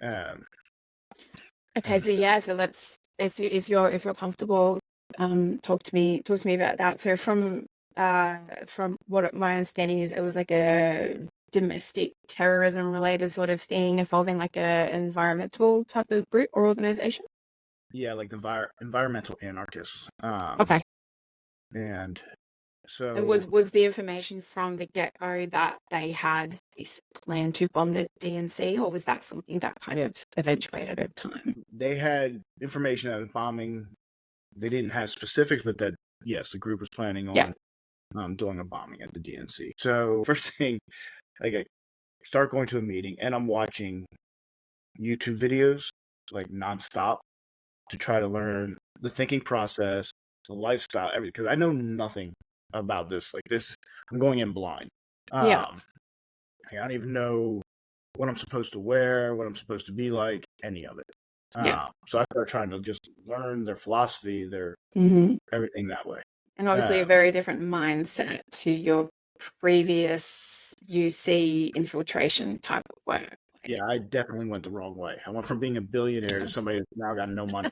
Um, Okay, so yeah, so let's if you're comfortable, talk to me about that. So from what my understanding is, it was like a domestic terrorism related sort of thing involving like a environmental type of group or organization. yeah, like the environmental anarchists. Okay. And And so was the information from the get-go that they had this plan to bomb the DNC, or was that something that kind of eventuated over time? they had information that was bombing. They didn't have specifics, but that yes, the group was planning Yeah. on doing a bombing at the DNC. So first thing, like I start going to a meeting and I'm watching YouTube videos like nonstop to try to learn the thinking process, the lifestyle, everything. Because I know nothing about this. Like this, I'm going in blind. Yeah. I don't even know what I'm supposed to wear, what I'm supposed to be like, any of it. Yeah. So I started trying to just learn their philosophy, their Mm-hmm. everything that way. And obviously a very different mindset to your previous UC infiltration type of work. Yeah, I definitely went the wrong way. I went from being a billionaire to somebody that's now got no money.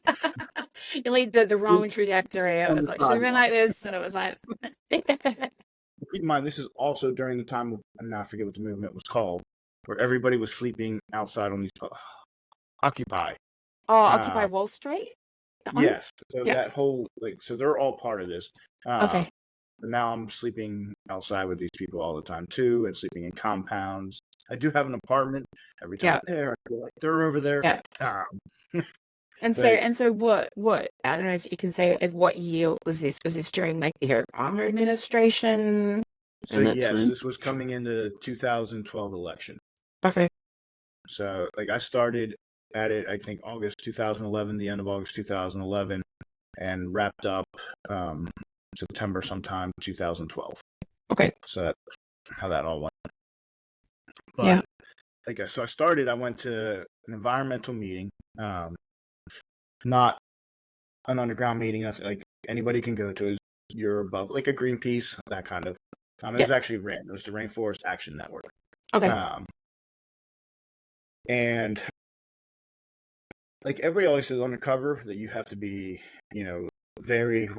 You lead the wrong trajectory. It On was the like, should have been sidewalk. like this. And it was like, Keep in mind, this is also during the time of, and now I forget what the movement was called, where everybody was sleeping outside on these Occupy. oh, Occupy Uh, Wall Street? That one? yes, so Yeah. that whole so they're all part of this. Okay. But now I'm sleeping outside with these people all the time too, and sleeping in compounds. I do have an apartment. Every time Yeah. I'm there, I feel like they're over there. Yeah. And But so what I don't know if you can say at what year was this? Was this during like the Obama administration? so In that yes, time? this was coming into 2012 election. Okay. So like I started at it, I think August 2011, the end of August 2011, and wrapped up September sometime 2012. Okay. So that's how that all went. Yeah. But so I went to an environmental meeting, not an underground meeting. That's like anybody can go to. You're above like a Greenpeace, that kind of. It was actually RAN. It was the Rainforest Action Network. Okay. And like everybody always says undercover that you have to be, very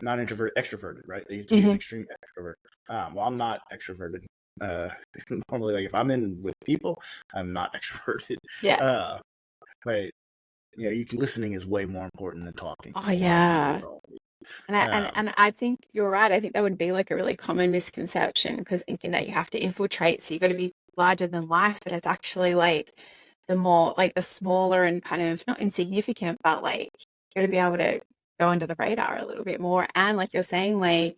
not introverted, extroverted, right? You have to be an extreme extrovert. Well, I'm not extroverted. Normally, like if I'm in with people, I'm not extroverted. Yeah. But listening is way more important than talking. Oh yeah. And I think you're right. I think that would be like a really common misconception, because thinking that you have to infiltrate, so you've got to be larger than life, but it's actually like the more like the smaller and kind of not insignificant, but like you got to be able to go under the radar a little bit more. And like you're saying, like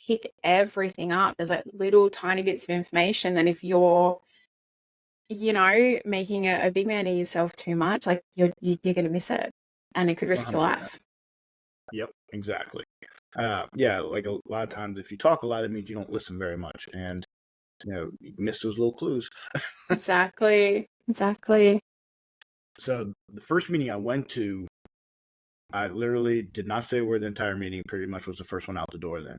pick everything up. There's like little tiny bits of information. And if you're, making a big man of yourself too much, like you're going to miss it, and it could risk your 100%. life. Yep, exactly. Yeah, like a lot of times, if you talk a lot, it means you don't listen very much, and you miss those little clues. Exactly. So the first meeting I went to, I literally did not say a word the entire meeting. Pretty much was the first one out the door then.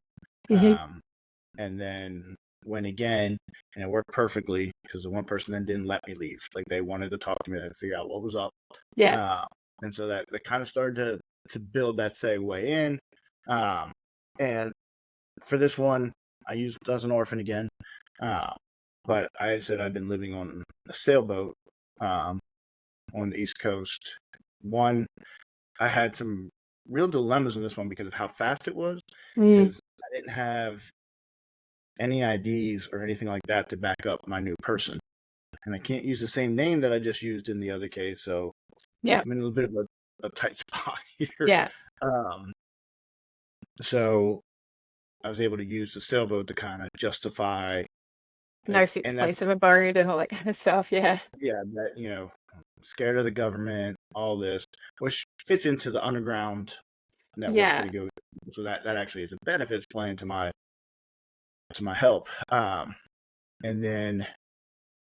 And then went again, and it worked perfectly because the one person then didn't let me leave. Like they wanted to talk to me and figure out what was up. Yeah. And so that kind of started to build that segue in. And for this one, I used as an orphan again. But I said I'd been living on a sailboat on the East Coast. One, I had some real dilemmas in this one because of how fast it was. Because I didn't have any IDs or anything like that to back up my new person. And I can't use the same name that I just used in the other case. So Yeah. I'm in a little bit of a tight spot here. Yeah. So I was able to use the sailboat to kind of justify no fixed place of abode and all that kind of stuff. Yeah. Yeah, that scared of the government, all this, which fits into the underground network pretty good. So that actually is a benefit playing to my help. And then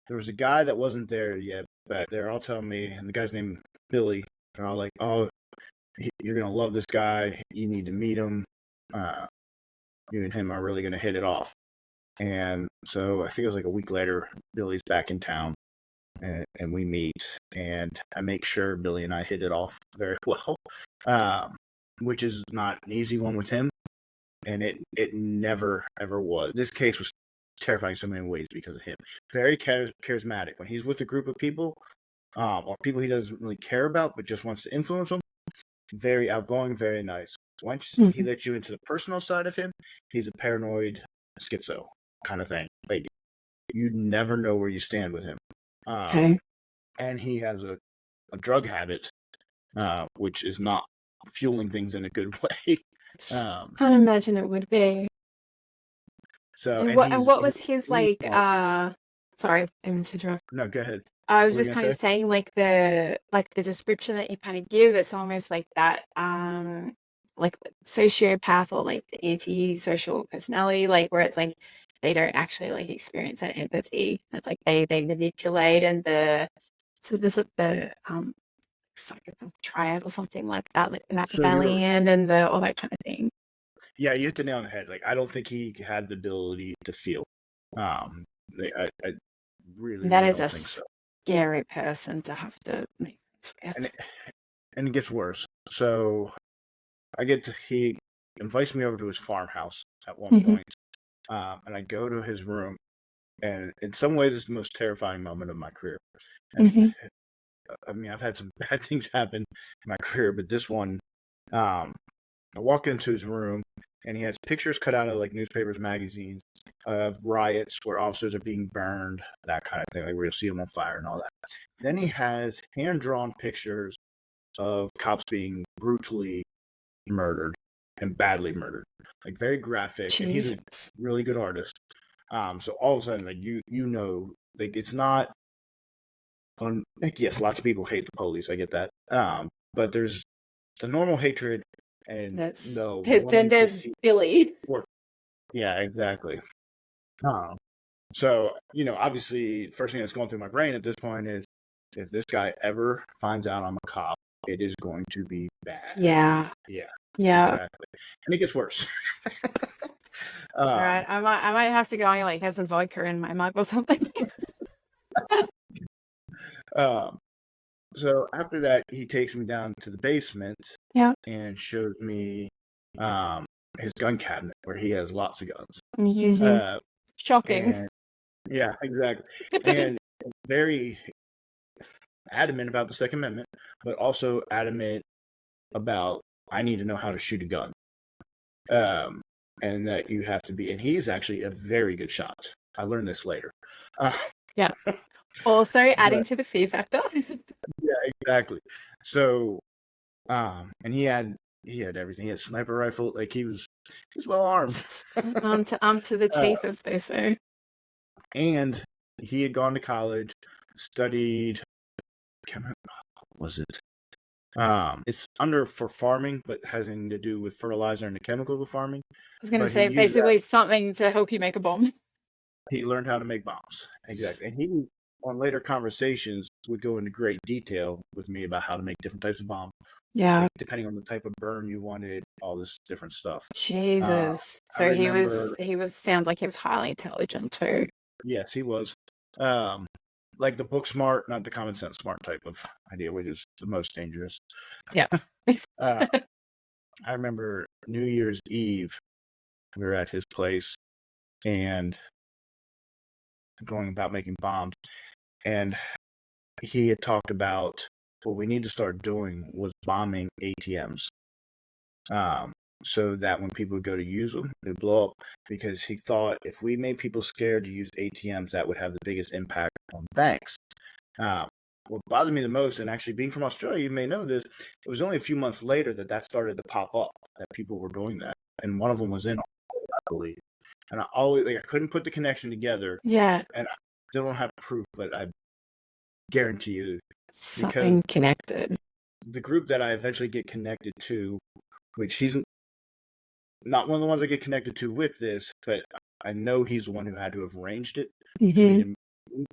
there was a guy that wasn't there yet, but they're all telling me, and the guy's named Billy. They're all like, "Oh, you're gonna love this guy. You need to meet him. You and him are really gonna hit it off." And so I think it was like a week later, Billy's back in town, and we meet, and I make sure Billy and I hit it off very well, which is not an easy one with him, and it never ever was. This case was terrifying in so many ways because of him. Very charismatic when he's with a group of people, or people he doesn't really care about, but just wants to influence them. Very outgoing, very nice. Once he lets you into the personal side of him, he's a paranoid schizo kind of thing. Like, you never know where you stand with him. Okay. And he has a drug habit, which is not fueling things in a good way. Can't imagine it would be. So, and what was his like? Sorry, I didn't interrupt. No, go ahead. I was just kind of saying, like the description that you kind of give. It's almost like that, like sociopath or like the anti-social personality, like where it's like they don't actually like experience that empathy. It's like they manipulate, and so there's like the psychopath triad or something like that, like the Machiavellian and all that kind of thing. Yeah, you hit the nail on the head. Like, I don't think he had the ability to feel. I really That really is don't a think so. Scary person to have to make sense with. And it gets worse. So he invites me over to his farmhouse at one point, and I go to his room, and in some ways it's the most terrifying moment of my career. And I mean, I've had some bad things happen in my career, but this one, I walk into his room, and he has pictures cut out of like newspapers, magazines, of riots where officers are being burned, that kind of thing, like where you'll see them on fire and all that. Then he has hand-drawn pictures of cops being brutally murdered and badly murdered, like very graphic. Jesus. And he's a really good artist. So all of a sudden, like you know, like it's not. Like, yes, lots of people hate the police. I get that. But there's the normal hatred, and then there's Billy. Yeah, exactly. So, obviously, the first thing that's going through my brain at this point is, if this guy ever finds out I'm a cop, it is going to be bad. Yeah. Exactly. And it gets worse. All right, I might have to go and like have some vodka in my mug or something. So after that, he takes me down to the basement, and shows me his gun cabinet where he has lots of guns. Shocking. Yeah, exactly. And very adamant about the Second Amendment, but also adamant about, I need to know how to shoot a gun. And that you have to be, and he's actually a very good shot. I learned this later. Yeah. Also adding to the fear factor. Yeah, exactly. So, and he had everything. He had a sniper rifle. Like, he's well armed. Armed to the teeth, as they say. And he had gone to college, studied. What was it? It's for farming, but has anything to do with fertilizer and the chemicals of farming. I was going to say basically something to help you make a bomb. He learned how to make bombs. Exactly. And he, on later conversations, would go into great detail with me about how to make different types of bombs. Yeah. Like, depending on the type of burn you wanted, all this different stuff. Jesus. So he was sounds like he was highly intelligent too. Yes, he was. Like the book smart, not the common sense smart type of idea, which is the most dangerous. Yeah. I remember New Year's Eve, we were at his place and going about making bombs, and he had talked about what we need to start doing was bombing ATMs, so that when people would go to use them, they'd blow up, because he thought if we made people scared to use ATMs, that would have the biggest impact on banks. What bothered me the most, and actually being from Australia, you may know this, it was only a few months later that started to pop up, that people were doing that. And one of them was in Australia, I believe. And I couldn't put the connection together. Yeah. And I still don't have proof, but I guarantee you. Something connected. The group that I eventually get connected to, which he's not one of the ones I get connected to with this, but I know he's the one who had to have arranged it. Mm-hmm.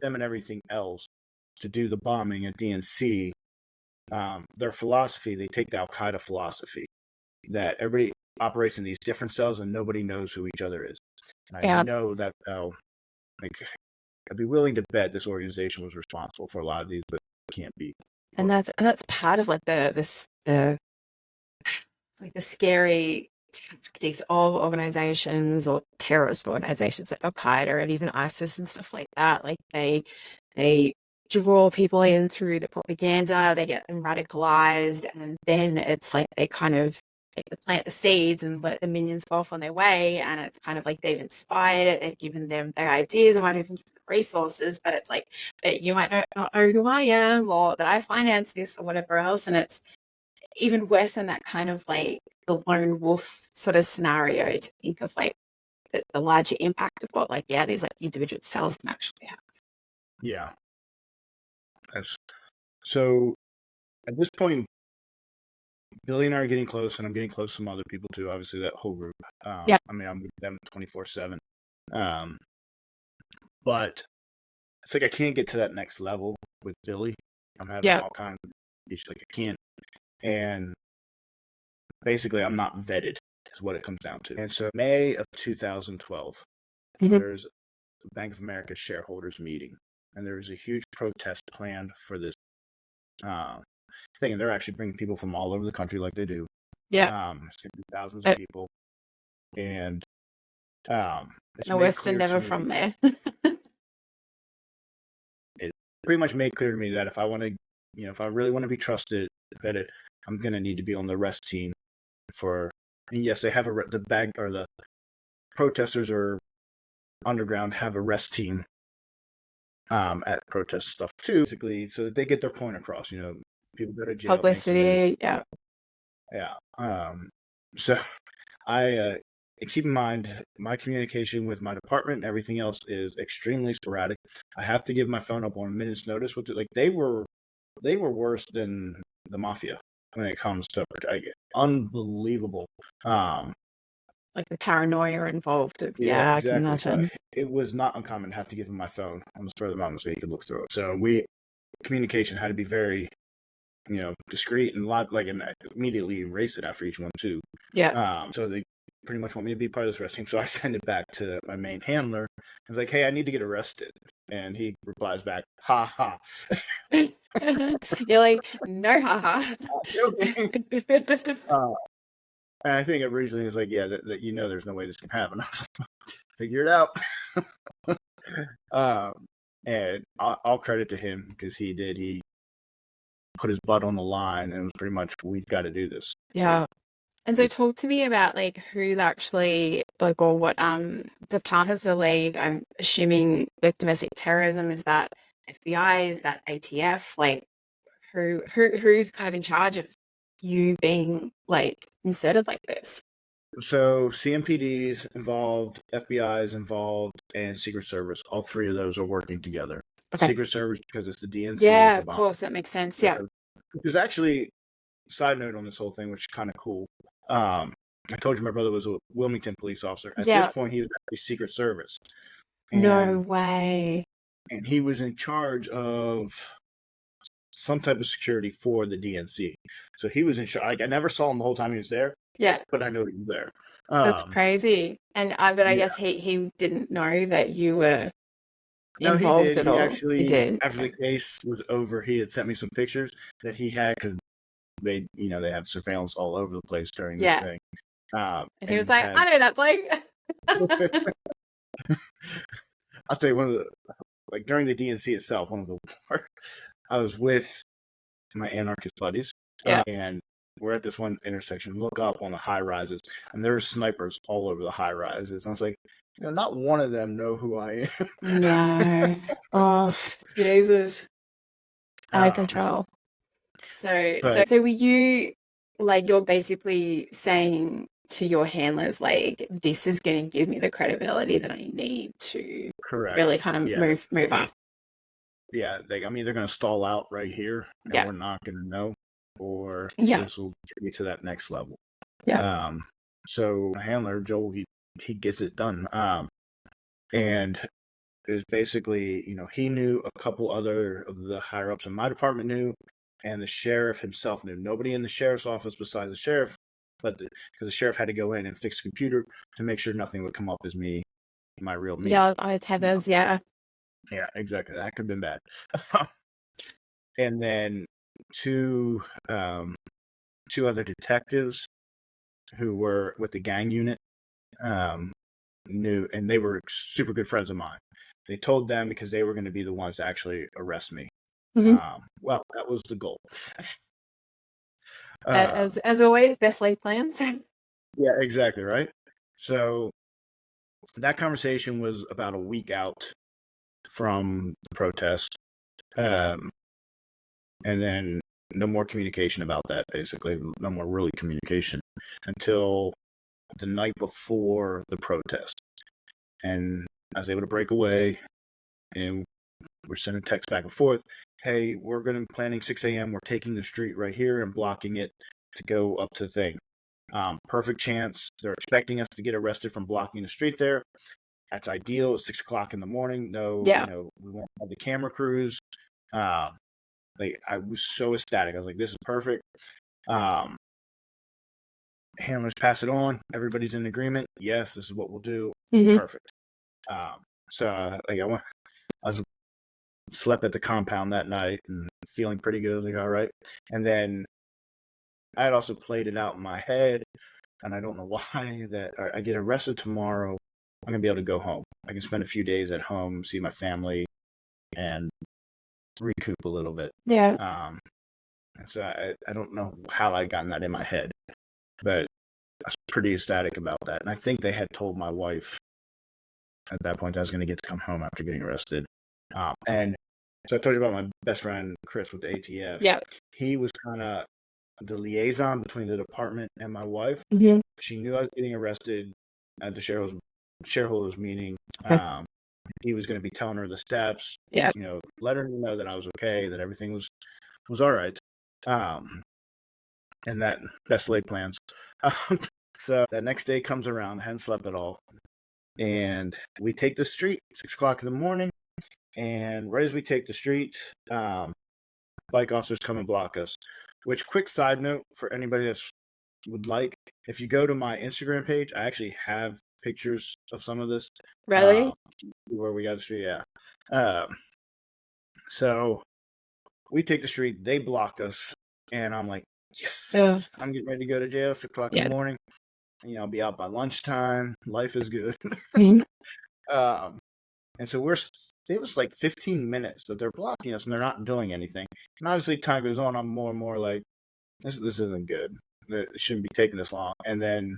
Them and everything else to do the bombing at DNC. Their philosophy, they take the Al-Qaeda philosophy that everybody operates in these different cells and nobody knows who each other is. And I know that I'd be willing to bet this organization was responsible for a lot of these, but it can't be. And that's part of like the it's like the scary tactics of organizations or terrorist organizations like Al-Qaeda and even ISIS and stuff like that. Like they draw people in through the propaganda, they get them radicalized, and then it's like they kind of plant the seeds and let the minions go off on their way. And it's kind of like they've inspired it, they've given them their ideas, and might even give them resources, but it's like, but you might not know who I am or that I finance this or whatever else. And it's even worse than that kind of like the lone wolf sort of scenario to think of like the larger impact of what like, these like individual cells can actually have. Yeah. So at this point, Billy and I are getting close, and I'm getting close to some other people too. Obviously, that whole group. I mean, I'm with them 24/7. But it's like I can't get to that next level with Billy. I'm having all kinds of issues. Like I can't, and basically, I'm not vetted. Is what it comes down to. And so, May of 2012, there's a Bank of America shareholders meeting, and there was a huge protest planned for this thing. And they're actually bringing people from all over the country, like they do. It's gonna be thousands of people, and it's no, we're still never from there. It pretty much made clear to me that if I want to, if I really want to be trusted, vetted, I'm gonna need to be on the arrest team for. And yes, they have the protesters or underground have a arrest team at protest stuff too, basically, so that they get their point across. People go to jail. Publicity, yeah. So I keep in mind my communication with my department and everything else is extremely sporadic. I have to give my phone up on a minute's notice. They were worse than the mafia when it comes to unbelievable. Like the paranoia involved. Exactly. I can imagine. So it was not uncommon to have to give him my phone on the spur of the moment so he could look through it. So communication had to be very, discreet and and immediately erase it after each one too. So they pretty much want me to be part of this arrest team. So I send it back to my main handler. I was like, "Hey, I need to get arrested," and he replies back, "Ha ha." You're like, "No, ha ha." And I think originally it's like, yeah, that there's no way this can happen. I was like, figure it out. And I'll credit to him because he did. He put his butt on the line and it was pretty much, we've got to do this. Yeah. And so talk to me about like who's actually like, or what departments are like. I'm assuming like domestic terrorism, is that FBI, is that ATF? Like who's kind of in charge of you being like inserted like this? So CMPD is involved, FBI is involved, and Secret Service. All three of those are working together. Okay. Secret Service because it's the DNC. Yeah, of course, that makes sense. Yeah. Because actually, side note on this whole thing, which is kind of cool. I told you my brother was a Wilmington police officer. At this point, he was actually Secret Service. No way. And he was in charge of some type of security for the DNC. So he was in charge. I never saw him the whole time he was there. Yeah. But I know he was there. That's crazy. And I guess he didn't know that you were involved at all. He did. After the case was over, he had sent me some pictures that he had because they have surveillance all over the place during this thing. And he was like, I know that bloke. I'll tell you during the DNC itself, I was with my anarchist buddies. And we're at this one intersection, look up on the high rises, and there's snipers all over the high rises. And I was like, not one of them know who I am. No. Oh, Jesus. Out of control. So were you, like, you're basically saying to your handlers, like, this is going to give me the credibility that I need to really kind of move up. Yeah, I'm either going to stall out right here, and we're not going to know, or this will get me to that next level. Yeah. So my handler, Joel, he gets it done. And it was basically, he knew a couple other of the higher ups in my department knew, and the sheriff himself knew. Nobody in the sheriff's office besides the sheriff, but because the sheriff had to go in and fix the computer to make sure nothing would come up as my real me. Yeah, I tethers, Yeah, exactly. That could have been bad. And then two two other detectives who were with the gang unit knew, and they were super good friends of mine. They told them because they were going to be the ones to actually arrest me. Well, that was the goal. As always, best laid plans. Yeah, exactly, right? So that conversation was about a week out from the protest. And then no more communication about that, basically. No more really communication until the night before the protest. And I was able to break away, and we're sending texts back and forth. Hey, we're going to be planning 6 a.m. We're taking the street right here and blocking it to go up to the thing. Perfect chance. They're expecting us to get arrested from blocking the street there. That's ideal. It's 6 o'clock in the morning. No, Yeah. we won't have the camera crews. Like, I was so ecstatic. I was like, this is perfect. Handlers pass it on. Everybody's in agreement. Yes, this is what we'll do. Perfect. So like I was slept at the compound that night and feeling pretty good. I was like, all right. And then I had also played it out in my head, and I don't know why, that I get arrested tomorrow. I'm going to be able to go home. I can spend a few days at home, see my family, and recoup a little bit. Yeah. So I don't know how I'd gotten that in my head, but I was pretty ecstatic about that. And I think they had told my wife at that point that I was going to get to come home after getting arrested. And so I told you about my best friend, Chris, with the ATF. Yeah. He was kind of the liaison between the department and my wife. She knew I was getting arrested at the shareholders meeting. Okay. He was going to be telling her the steps. Yeah. Let her know that I was okay, that everything was all right. And that best laid plans. So that next day comes around. I hadn't slept at all. And we take the street, 6 o'clock in the morning. And right as we take the street, bike officers come and block us. Which, quick side note for anybody that would like, if you go to my Instagram page, I actually have pictures of some of this. Really? Where we got the street, yeah. So we take the street, they block us, and I'm like, yes, I'm getting ready to go to jail, 6 o'clock in the morning. I'll be out by lunchtime. Life is good. And so it was like 15 minutes that they're blocking us and they're not doing anything. And obviously, time goes on, I'm more and more like, this isn't good. It shouldn't be taking this long. And then,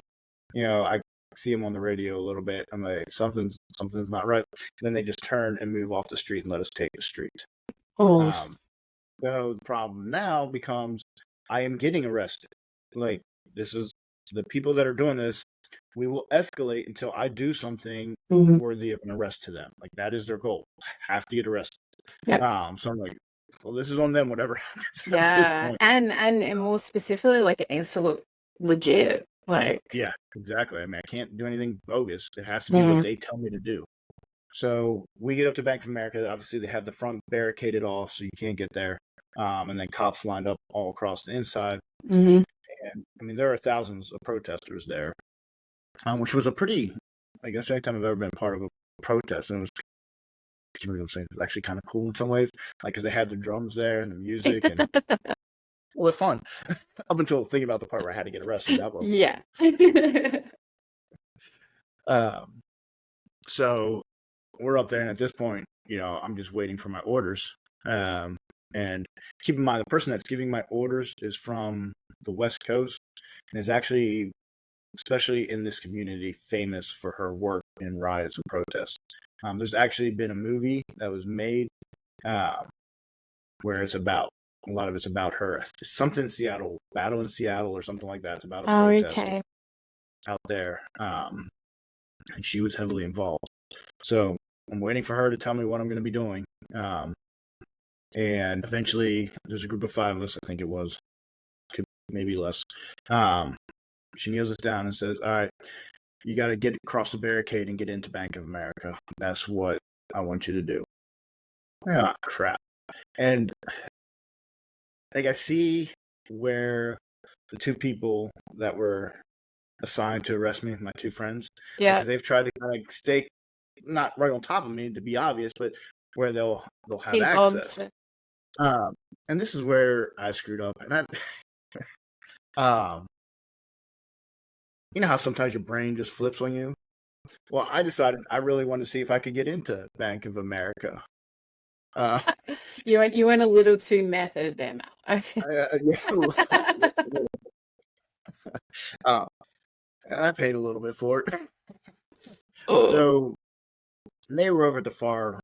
I see them on the radio a little bit. I'm like, something's not right. Then they just turn and move off the street and let us take the street. Oh. So the problem now becomes, I am getting arrested. Like, this is the people that are doing this. We will escalate until I do something worthy of an arrest to them. Like, that is their goal. I have to get arrested. Yep. So I'm like, well, this is on them, whatever happens at this point. And more specifically, like, it needs to look legit. Like, yeah, exactly. I mean, I can't do anything bogus. It has to be what they tell me to do. So we get up to Bank of America. Obviously, they have the front barricaded off, so you can't get there. And then cops lined up all across the inside. And I mean, there are thousands of protesters there, which was a pretty, I guess, any time I've ever been part of a protest, and it was, it's actually kind of cool in some ways, like, because they had the drums there and the music, and well, it's fun. Up until thinking about the part where I had to get arrested. That was yeah. So we're up there, and at this point, I'm just waiting for my orders. And keep in mind, the person that's giving my orders is from the West Coast, and is actually, especially in this community, famous for her work in riots and protests. There's actually been a movie that was made where a lot of it's about her. It's something in Seattle, Battle in Seattle, or something like that. It's about a protest out there. And she was heavily involved. So I'm waiting for her to tell me what I'm going to be doing. And eventually, there's a group of 5 of us, I think it was, maybe less. She kneels us down and says, all right, you got to get across the barricade and get into Bank of America. That's what I want you to do. Ah, crap. And like, I see where the 2 people that were assigned to arrest me, my 2 friends, because they've tried to kind of stay not right on top of me, to be obvious, but where they'll have Ping access. bombs. And this is where I screwed up. And you know how sometimes your brain just flips on you? Well, I decided I really wanted to see if I could get into Bank of America. You went a little too method there, Mal. Okay. I paid a little bit for it. Oh. So they were over at the far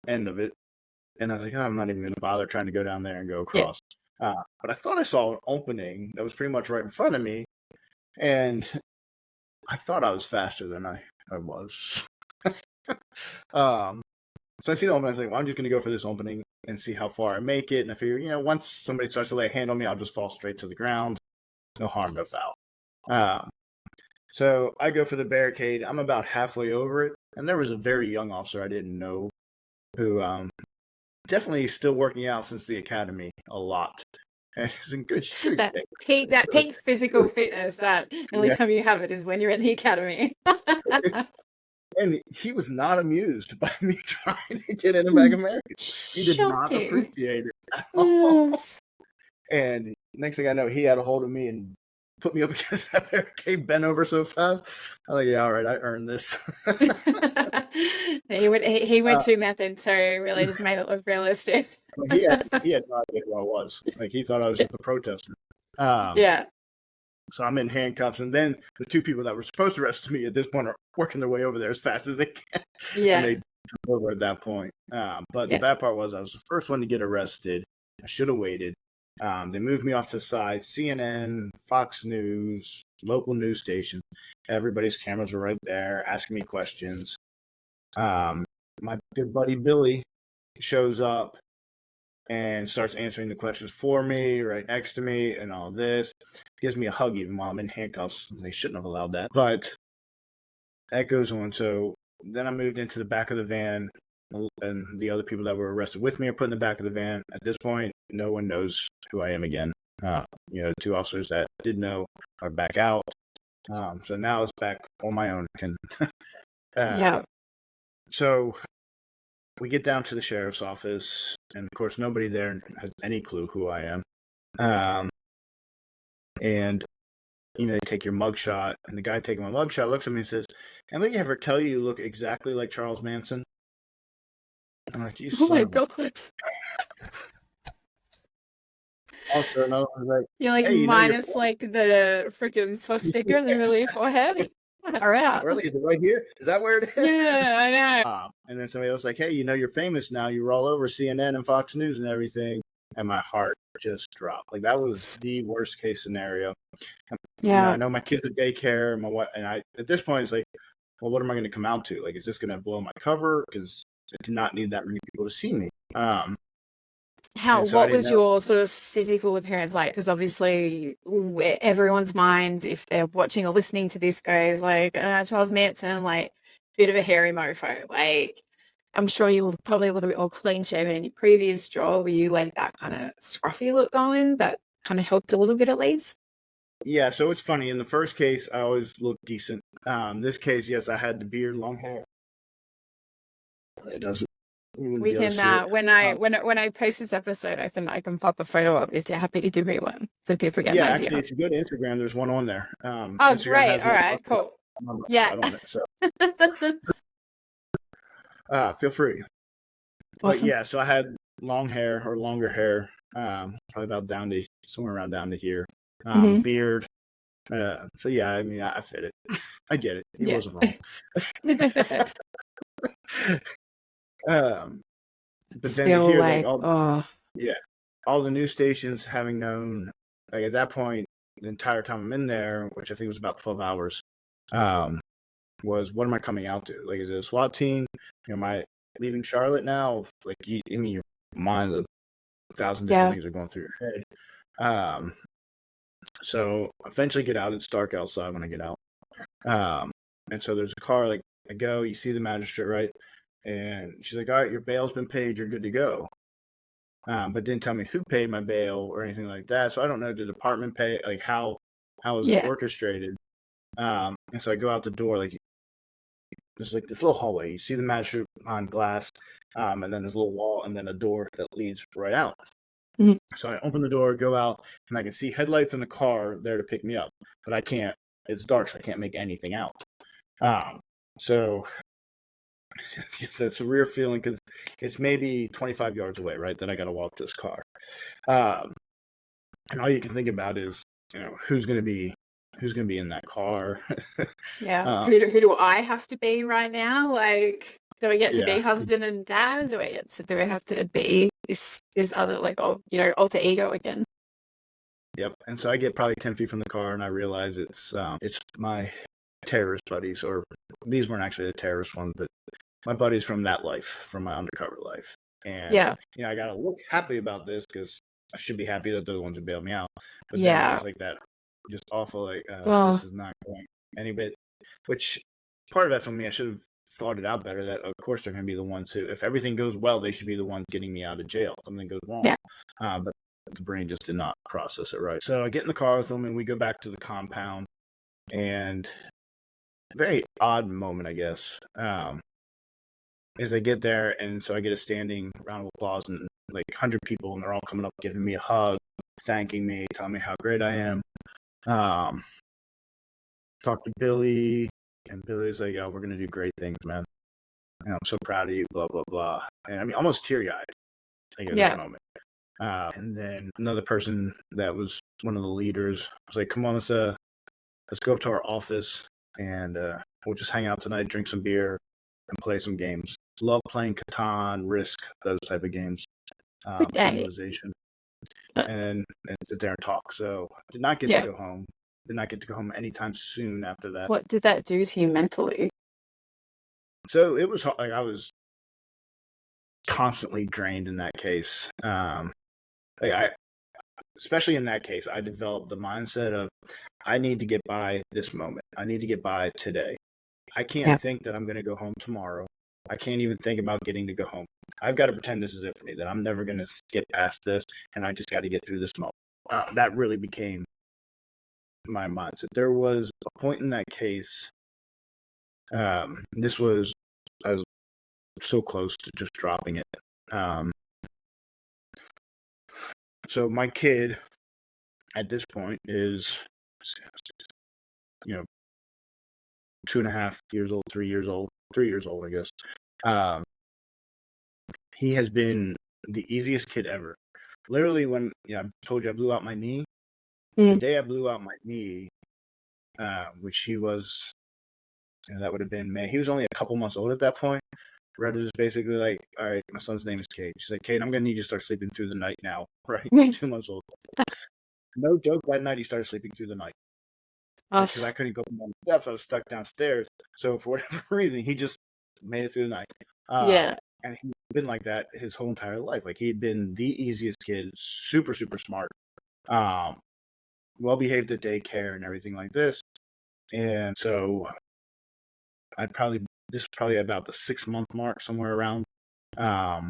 end of it, and I was like, oh, I'm not even going to bother trying to go down there and go across. Yeah. But I thought I saw an opening that was pretty much right in front of me, and I thought I was faster than I was. So I see the opening, I was like, well, I'm just going to go for this opening and see how far I make it. And I figure, once somebody starts to lay a hand on me, I'll just fall straight to the ground. No harm, no foul. So I go for the barricade. I'm about halfway over it, and there was a very young officer I didn't know who definitely still working out since the academy a lot. And he's in good shape. That peak physical fitness, that the only time you have it is when you're in the academy. And he was not amused by me trying to get into Bank of America. He did not appreciate it at all. Yes. And next thing I know, he had a hold of me and put me up against that barricade, bent over so fast. I was like, yeah, all right, I earned this. he went too method, so really just made it look realistic. He had no idea who I was. Like, he thought I was just a protester. Yeah. So I'm in handcuffs, and then the two people that were supposed to arrest me at this point are working their way over there as fast as they can. Yeah. And they took over at that point. But the bad part was I was the first one to get arrested. I should have waited. They moved me off to the side. CNN, Fox News, local news station. Everybody's cameras were right there asking me questions. My good buddy Billy shows up and starts answering the questions for me, right next to me, and all this. Gives me a hug even while I'm in handcuffs. They shouldn't have allowed that. But that goes on. So then I moved into the back of the van, and the other people that were arrested with me are put in the back of the van. At this point, no one knows who I am again. The two officers that did know are back out. So now it's back on my own. So we get down to the sheriff's office, and of course, nobody there has any clue who I am. And they take your mugshot, and the guy taking my mugshot looks at me and says, "Anybody ever tell you look exactly like Charles Manson?" I'm like, "Oh my God!" Also, another one's like, you're like, hey, minus like the freaking swastika in the relief forehead. All right. Really? Is it right here? Is that where it is? Yeah, I know. And then somebody else like, hey, you're famous now. You were all over CNN and Fox News and everything. And my heart just dropped. Like, that was the worst case scenario. Yeah. I know my kids at daycare, my wife, and at this point, it's like, well, what am I going to come out to? Like, is this going to blow my cover? Because I did not need that many people to see me. What was your sort of physical appearance like? Because obviously everyone's mind, if they're watching or listening to this, goes like, Charles Manson, like, bit of a hairy mofo. Like, I'm sure you were probably a little bit more clean shaven in your previous job. Were you like that kind of scruffy look going that kind of helped a little bit at least? Yeah, so it's funny. In the first case, I always looked decent. This case, yes, I had the beard, long hair. It doesn't. We can when I post this episode, I can pop a photo up if you're happy to do me one, so people get an idea. Actually, if you go to Instagram, there's one on there. Oh, Instagram great! All right, cool. Yeah. On it, so. Feel free. Awesome. But yeah, so I had long hair or longer hair, probably about somewhere around down to here. Beard. So yeah, I mean, I fit it. I get it. He wasn't wrong. But still then here, all the news stations having known, like, at that point, the entire time I'm in there, which I think was about 12 hours, was, what am I coming out to? Like, is it a SWAT team? Am I leaving Charlotte now? Like, your mind, 1,000 different things are going through your head. So I eventually get out. It's dark outside when I get out. And so there's a car, like, I go, you see the magistrate, right? And she's like, all right, your bail's been paid. You're good to go. But didn't tell me who paid my bail or anything like that. So I don't know, the department pay, like, how is it orchestrated? And so I go out the door, like, there's like this little hallway. You see the magistrate on glass, and then there's a little wall, and then a door that leads right out. Mhm. So I open the door, go out, and I can see headlights in the car there to pick me up, but I can't. It's dark, so I can't make anything out. So it's just a surreal feeling because it's maybe 25 yards away, right? That I got to walk to this car. And all you can think about is, who's going to be in that car. Yeah. Who do I have to be right now? Like, do I get to be Yeah. husband and dad? Do I have to be this other, like, alter ego again? Yep. And so I get probably 10 feet from the car, and I realize it's my terrorist buddies, or these weren't actually the terrorist ones, but my buddies from that life, from my undercover life. And Yeah. I gotta look happy about this because I should be happy that they're the ones who bailed me out. But then Yeah. there's like that just awful, like, Well, this is not going any bit. Which part of that's on me. I should have thought it out better. That of course they're going to be the ones who, if everything goes well, they should be the ones getting me out of jail. If something goes wrong, yeah. But the brain just did not process it right. So I get in the car with them, and we go back to the compound. And a very odd moment, I guess, is I get there, and so I get a standing round of applause, and like 100 people, and they're all coming up, giving me a hug, thanking me, telling me how great I am. Talk to Billy, and Billy's like, "Oh, we're gonna do great things, man. I'm so proud of you." Blah blah blah. And I mean, almost teary-eyed, like at that moment. And then another person that was one of the leaders was like, "Come on, let's go up to our office, and we'll just hang out tonight, drink some beer, and play some games. Love playing Catan, Risk, those type of games. Civilization, and sit there and talk." So I did not get to go home. Did not get to go home anytime soon after that. What did that do to you mentally? So it was like I was constantly drained in that case. Especially in that case, I developed the mindset of I need to get by this moment. I need to get by today. I can't think that I'm going to go home tomorrow. I can't even think about getting to go home. I've got to pretend this is it for me, that I'm never going to get past this, and I just got to get through this moment. That really became my mindset. There was a point in that case. I was so close to just dropping it. So my kid at this point is, 2.5 years old, 3 years old, I guess. He has been the easiest kid ever. Literally, when I told you I blew out my knee, the day I blew out my knee, which he was, that would have been May. He was only a couple months old at that point. Red was basically like, "All right, my son's name is Cade." She's like, "Cade, I'm gonna need you to start sleeping through the night now." Right, 2 months old. No joke. That night he started sleeping through the night because I couldn't go up the steps. I was stuck downstairs. So for whatever reason, he just made it through the night. And he's been like that his whole entire life. Like, he'd been the easiest kid, super, super smart, well behaved at daycare and everything like this. And so this is probably about the 6-month mark, somewhere around. I'm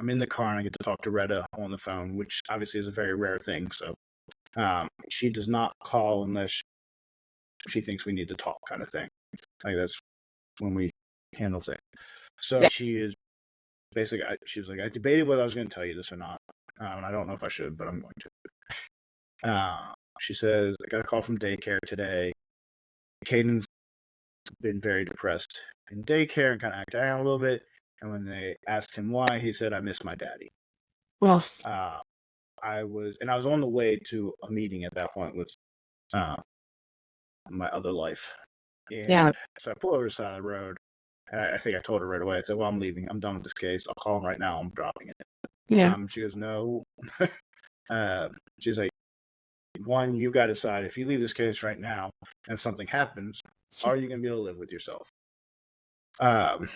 in the car and I get to talk to Retta on the phone, which obviously is a very rare thing. So she does not call unless she thinks we need to talk, kind of thing. Like, that's when we handle things. So she is basically, she was like, "I debated whether I was going to tell you this or not. And I don't know if I should, but I'm going to." She says, "I got a call from daycare today. Caden's been very depressed in daycare and kind of acted out a little bit. And when they asked him why, he said, 'I miss my daddy.'" Well, I was on the way to a meeting at that point with my other life. And so I pull over to the side of the road. I think I told her right away. I said, "Well, I'm leaving. I'm done with this case. I'll call him right now. I'm dropping it." She goes, "No." She's like, "One, you've got to decide, if you leave this case right now and something happens, are you going to be able to live with yourself?" And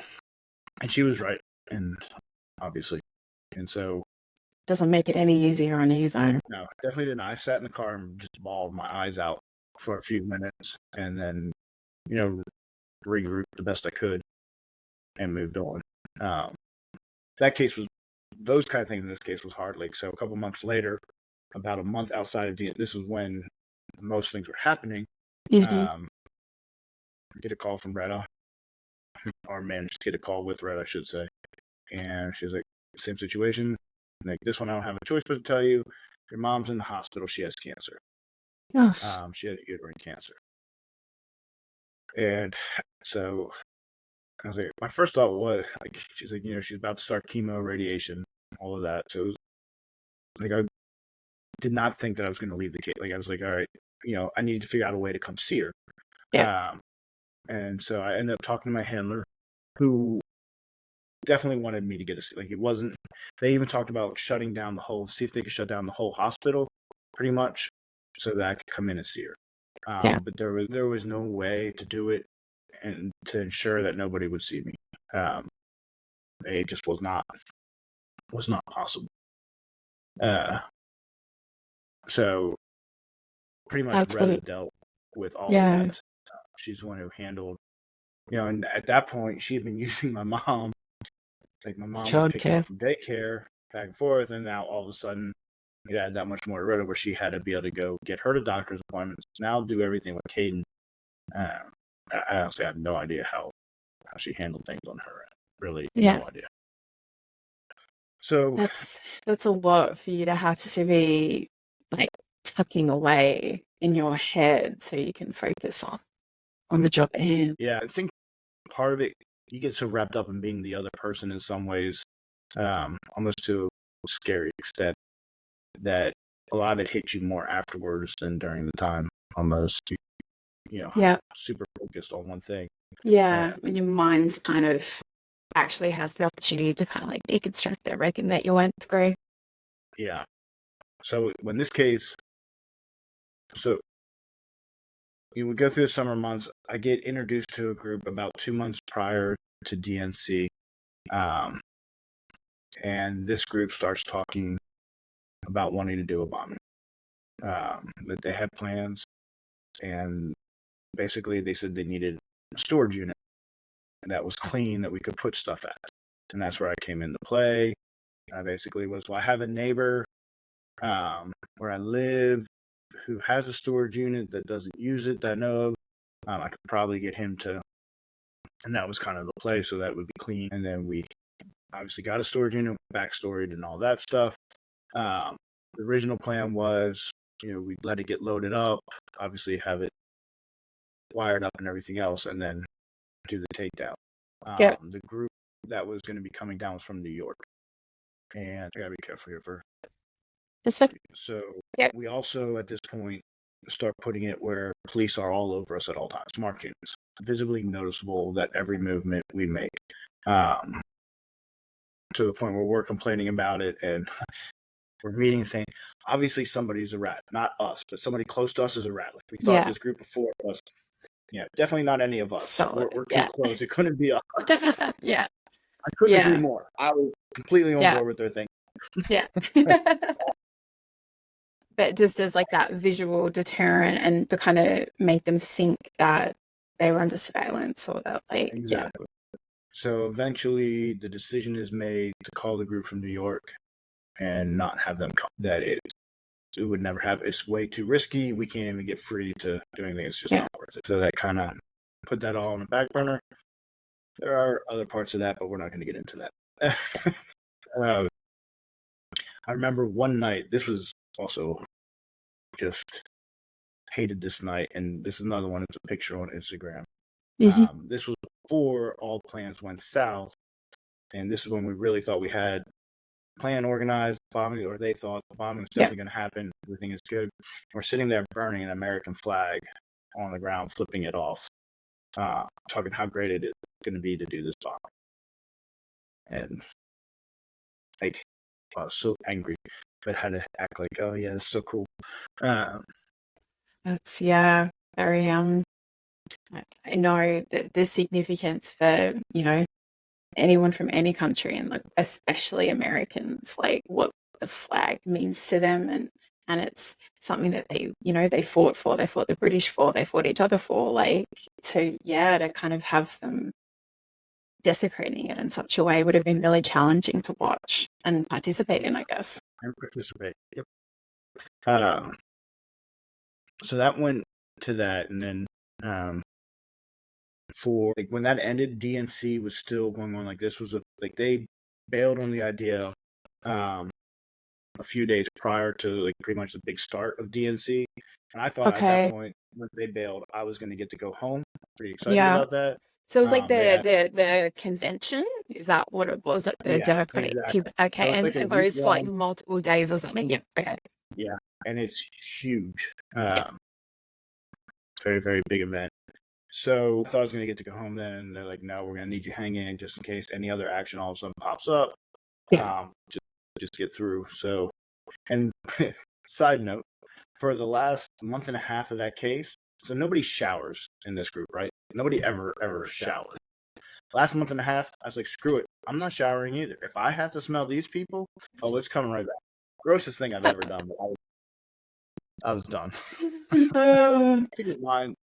she was right, and obviously. And so, doesn't make it any easier on his own. No, definitely didn't. I sat in the car and just bawled my eyes out for a few minutes, and then, regrouped the best I could and moved on. Those kind of things in this case was hard. Like, so a couple months later, about a month outside of this was when most things were happening. I get a call from Retta, or managed to get a call with Red, I should say. And she's like, same situation. Like, this one, I don't have a choice but to tell you. Your mom's in the hospital. She has cancer. Gosh. She had uterine cancer. And so I was like, my first thought was, like, she's like, she's about to start chemo, radiation, all of that. So it was, like, I did not think that I was going to leave the kid. Like, I was like, all right, I needed to figure out a way to come see her. Yeah. And so I ended up talking to my handler, who definitely wanted me to get a, like, it wasn't, they even talked about shutting down see if they could shut down the whole hospital, pretty much, so that I could come in and see her. But there was no way to do it and to ensure that nobody would see me. It just was not possible. So pretty much Retta dealt with all of that. She's the one who handled, and at that point she had been using my mom. Like, my mom was picking up from daycare back and forth, and now all of a sudden it had that much more to Retta, where she had to be able to go get her to doctor's appointments, now do everything with Caden. I honestly have no idea how she handled things on her end. Really, no idea. So that's a lot for you to have to be like tucking away in your head so you can focus on the job at hand. Yeah, I think part of it, you get so wrapped up in being the other person in some ways, almost to a scary extent, that a lot of it hits you more afterwards than during the time. Almost, super focused on one thing. Yeah, when your mind's kind of actually has the opportunity to kind of like deconstruct everything that you went through. Yeah. So when this case, we go through the summer months. I get introduced to a group about 2 months prior to DNC, and this group starts talking about wanting to do a bombing. That they had plans, and basically they said they needed a storage unit that was clean, that we could put stuff at, and that's where I came into play. I basically was, I have a neighbor where I live who has a storage unit that doesn't use it that I know of. I could probably get him to, and that was kind of the play, so that would be clean. And then we obviously got a storage unit, backstoried and all that stuff. The original plan was, we'd let it get loaded up, obviously have it wired up and everything else, and then do the takedown. The group that was going to be coming down was from New York. And I gotta be careful here for. So we also, at this point, start putting it where police are all over us at all times, markings, visibly noticeable that every movement we make, to the point where we're complaining about it, and we're meeting and saying, obviously somebody's a rat, not us, but somebody close to us is a rat. Like, we thought this group of 4 of us, definitely not any of us. We're too close. It couldn't be us. I couldn't agree more. I was completely on board with their thing. But just as like that visual deterrent, and to kind of make them think that they were under surveillance, or that Exactly. So eventually the decision is made to call the group from New York and not have them come. That it would never happen. It's way too risky. We can't even get free to do anything. It's just not worth it. So that kind of put that all on the back burner. There are other parts of that, but we're not going to get into that. I remember one night, this was also just hated this night, and this is another one. It's a picture on Instagram. This was before all plans went south, and this is when we really thought we had plan organized bombing, or they thought the bombing was definitely going to happen. Everything is good. We're sitting there burning an American flag on the ground, flipping it off, talking how great it is going to be to do this bombing. And like, I was so angry, but had to act like, oh yeah, it's so cool. That's very I know that there's significance for anyone from any country, and like especially Americans, like what the flag means to them, and it's something that they fought for. They fought the British for. They fought each other for. Like, to kind of have them desecrating it in such a way would have been really challenging to watch and participate in, I guess. Yep. So that went to that, and then for like when that ended, DNC was still going on. Like this was they bailed on the idea a few days prior to like pretty much the big start of DNC, and I thought at that Okay. point when they bailed, I was going to get to go home. Pretty excited Yeah. about that. So it was like They had, the convention. Is that what it was? Like the yeah, Democratic exactly. people. Okay, So it's and like a it week goes for like long. multiple days or something. Yeah. Okay. Yeah, and it's huge. Very, very big event. So I thought I was going to get to go home then. And they're like, no, we're going to need you hanging just in case any other action all of a sudden pops up. Yeah. Just get through. So, and side note, for the last month and a half of that case, so nobody showers in this group, right? Nobody ever showers. Last month and a half, I was like, screw it. I'm not showering either. If I have to smell these people, oh, it's coming right back. Grossest thing I've ever done. But I was done. Keep in mind,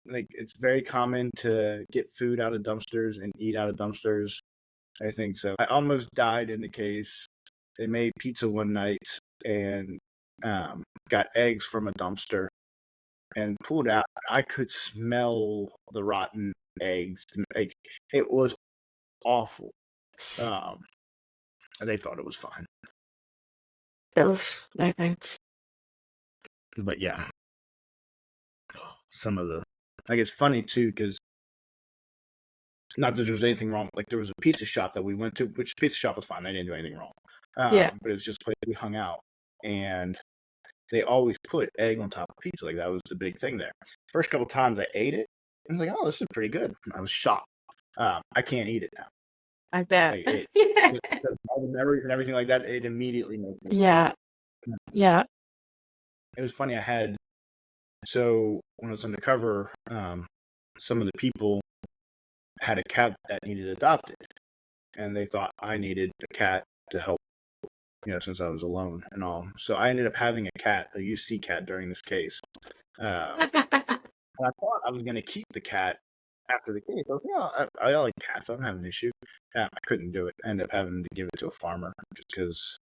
like it's very common to get food out of dumpsters and eat out of dumpsters. I think so. I almost died in the case. They made pizza one night and got eggs from a dumpster and pulled out. I could smell the rotten eggs. Like, it was awful. And they thought it was fine. No thanks. But yeah, some of the like it's funny too because not that there was anything wrong. Like there was a pizza shop that we went to, which pizza shop was fine. They didn't do anything wrong. Yeah. But it was just a place we hung out, and they always put egg on top of pizza. Like that was the big thing there. First couple times I ate it, I was like, "Oh, this is pretty good." I was shocked. I can't eat it now. I bet. Like all the memories and everything like that, it immediately made me. Yeah. Yeah. It was funny. So when I was undercover, some of the people had a cat that needed adopted, and they thought I needed a cat to help, since I was alone and all. So I ended up having a cat, a UC cat, during this case. And I thought I was going to keep the cat after the case. I was like, I like cats. I don't have an issue. I couldn't do it. I ended up having to give it to a farmer just because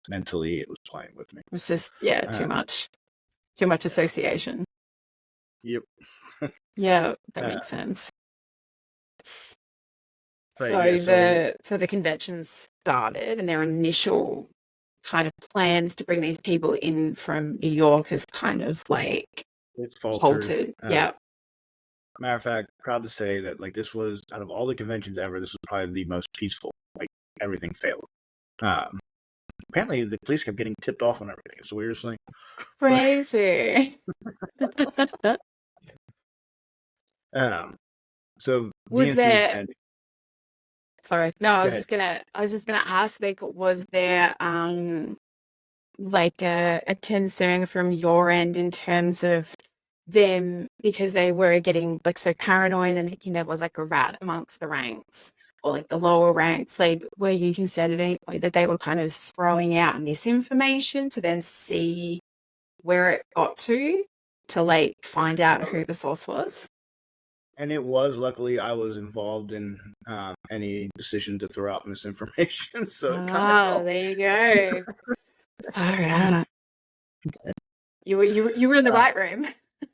mentally it was playing with me. It's just, too much. Too much association. Yep. Yeah, that makes sense. Right, So yeah, the convention started, and their initial kind of plans to bring these people in from New York has kind of like it's faltered. halted. Yeah. Matter of fact, proud to say that like this was out of all the conventions ever, this was probably the most peaceful. Like everything failed. Apparently, the police kept getting tipped off on everything. It's the weirdest thing. Crazy. So Was DNC is there? ending. Sorry, no, I Go was ahead. just gonna ask, like, was there like a concern from your end in terms of them because they were getting like so paranoid and thinking there was like a rat amongst the ranks or like the lower ranks? Like, were you concerned at any point that they were kind of throwing out misinformation to then see where it got to like find out who the source was? And it was luckily I was involved in any decision to throw out misinformation, so it kind of helped. There you go. All right. You were in the right room.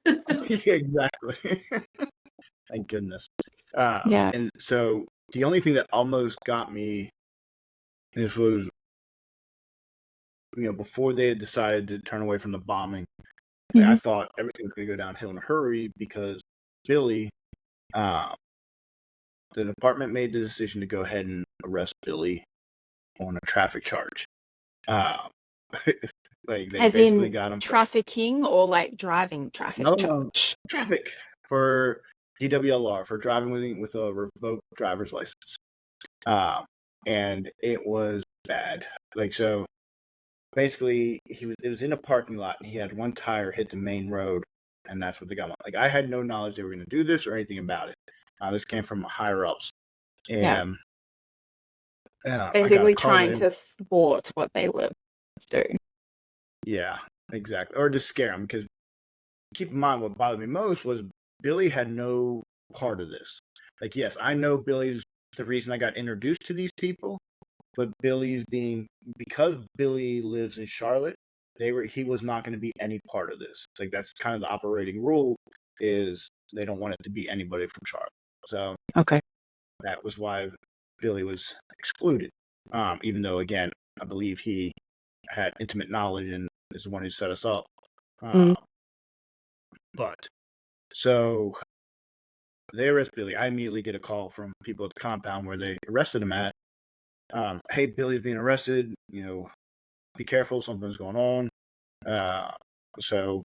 Yeah, exactly. Thank goodness. Yeah. And so the only thing that almost got me, this was, before they had decided to turn away from the bombing, I thought everything was going to go downhill in a hurry because Billy, the department made the decision to go ahead and arrest Billy on a traffic charge. Like they As basically in got him trafficking or like driving traffic charge? traffic for DWLR for driving with a revoked driver's license. And it was bad. Like so, basically, it was in a parking lot, and he had one tire hit the main road, and that's what they got. Like I had no knowledge they were going to do this or anything about it. This came from higher ups, and basically trying to thwart what they were doing. Yeah, exactly. Or to scare him, because keep in mind what bothered me most was Billy had no part of this. Like, yes, I know Billy's the reason I got introduced to these people, but because Billy lives in Charlotte, he was not going to be any part of this. Like that's kind of the operating rule. is they don't want it to be anybody from Charlotte. So Okay. that was why Billy was excluded. Even though, again, I believe he had intimate knowledge and is the one who set us up. But so they arrest Billy. I immediately get a call from people at the compound where they arrested him at. Hey, Billy's being arrested. Be careful. Something's going on. So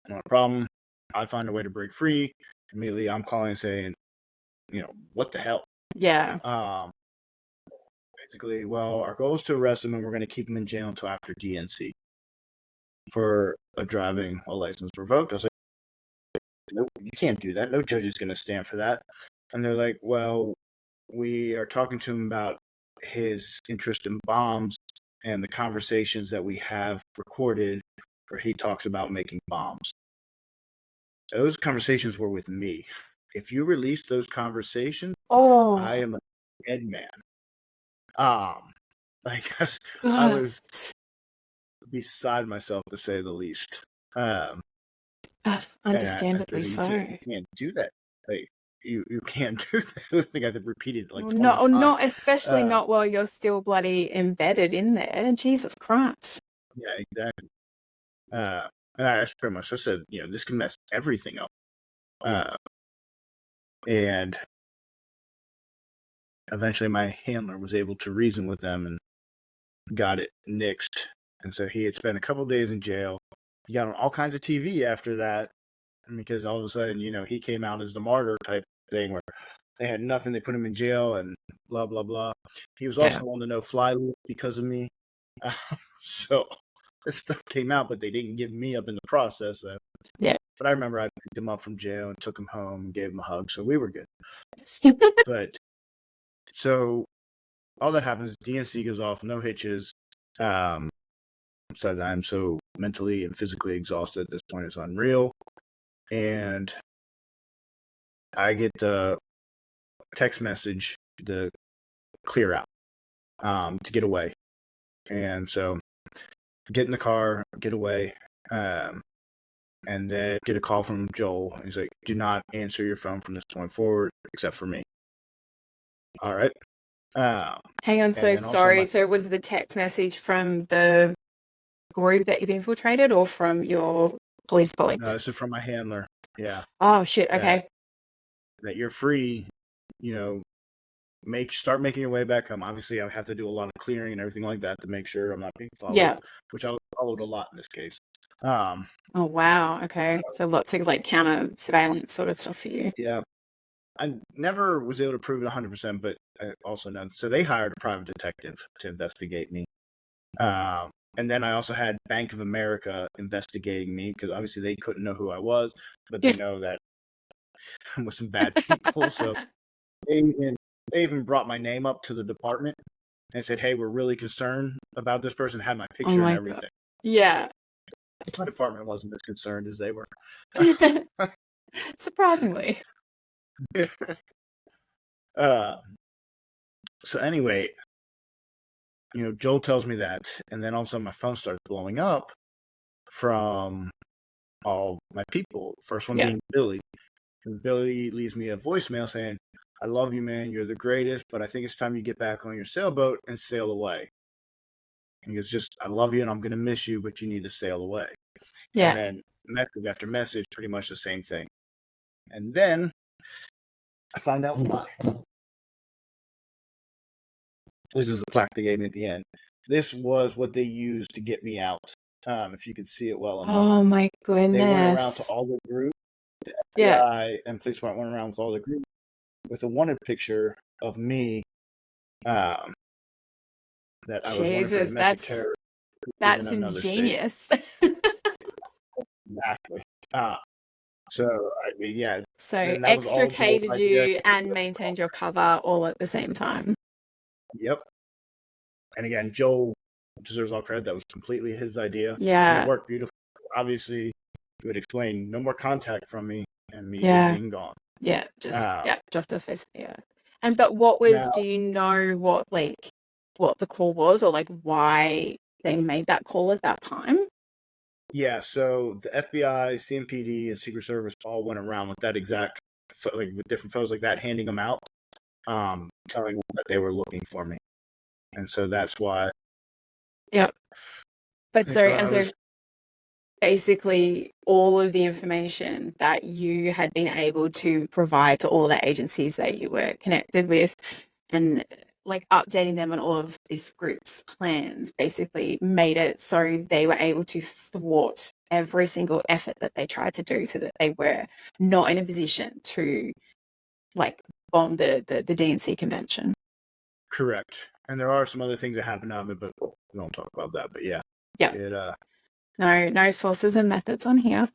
not a problem. I find a way to break free. Immediately, I'm calling and saying, what the hell? Yeah. Basically, well, our goal is to arrest him, and we're going to keep him in jail until after DNC for a driving while license revoked. I was like, no, you can't do that. No judge is going to stand for that. And they're like, well, we are talking to him about his interest in bombs and the conversations that we have recorded where he talks about making bombs. Those conversations were with me. If you release those conversations, I am a dead man. I guess I was beside myself, to say the least. Understandably so. You can't do that. Like, you can't do that. I think I repeated it like 20 No, times. not especially not while you're still bloody embedded in there. Jesus Christ. Yeah, exactly. And that's pretty much, I said, this can mess everything up. And eventually my handler was able to reason with them and got it nixed. And so he had spent a couple days in jail. He got on all kinds of TV after that, because all of a sudden, he came out as the martyr type thing where they had nothing. They put him in jail and blah, blah, blah. He was also on the no-fly list because of me. So this stuff came out, but they didn't give me up in the process. Yeah. But I remember I picked him up from jail and took him home and gave him a hug. So we were good. But so all that happens, DNC goes off, no hitches. Besides, I'm so mentally and physically exhausted at this point, it's unreal. And I get a text message to clear out, to get away. And so get in the car, get away, and then get a call from Joel. He's like, do not answer your phone from this point forward, except for me. All right. Hang on, so sorry. So was the text message from the group that you've infiltrated or from your police colleagues? No, this is from my handler. Yeah. Oh, shit. Okay. That you're free, start making your way back home. Obviously, I have to do a lot of clearing and everything like that to make sure I'm not being followed. Yeah. Which I was followed a lot in this case. Oh, wow. Okay. So lots of counter surveillance sort of stuff for you. Yeah. I never was able to prove it 100%, but I also know. So they hired a private detective to investigate me. And then I also had Bank of America investigating me because obviously they couldn't know who I was, but they know that I'm with some bad people. So they even brought my name up to the department and said, hey, we're really concerned about this person, had my picture and everything. God. Yeah. My department wasn't as concerned as they were. Surprisingly. So anyway, Joel tells me that, and then all of a sudden my phone starts blowing up from all my people. First one being Billy. And Billy leaves me a voicemail saying, I love you, man. You're the greatest, but I think it's time you get back on your sailboat and sail away. And he goes, I love you and I'm going to miss you, but you need to sail away. Yeah. And then message after message, pretty much the same thing. And then I find out why. This is the plaque they gave me at the end. This was what they used to get me out. If you could see it well enough. Oh my goodness. They went around to all the groups. The FBI and police department went around with all the groups with a wanted picture of me. That I was wanted for domestic terror. That's ingenious. Exactly. So extricated you and maintained your cover all at the same time. Yep. And again, Joel deserves all credit. That was completely his idea. Yeah. And it worked beautifully. Obviously, he would explain no more contact from me and me being gone. Yeah. Just dropped off face. Yeah. But what was? Do you know what the call was, or why they made that call at that time? Yeah, so the FBI, CMPD, and Secret Service all went around with that exact, like with different photos like that, handing them out, telling them that they were looking for me, and so that's why Yep. But they so, thought and I so was basically all of the information that you had been able to provide to all the agencies that you were connected with and like updating them on all of this group's plans basically made it so they were able to thwart every single effort that they tried to do so that they were not in a position to like bomb the DNC convention. correct. And there are some other things that happened out of it, but we don't talk about that. But yeah, Yeah. it No sources and methods on here.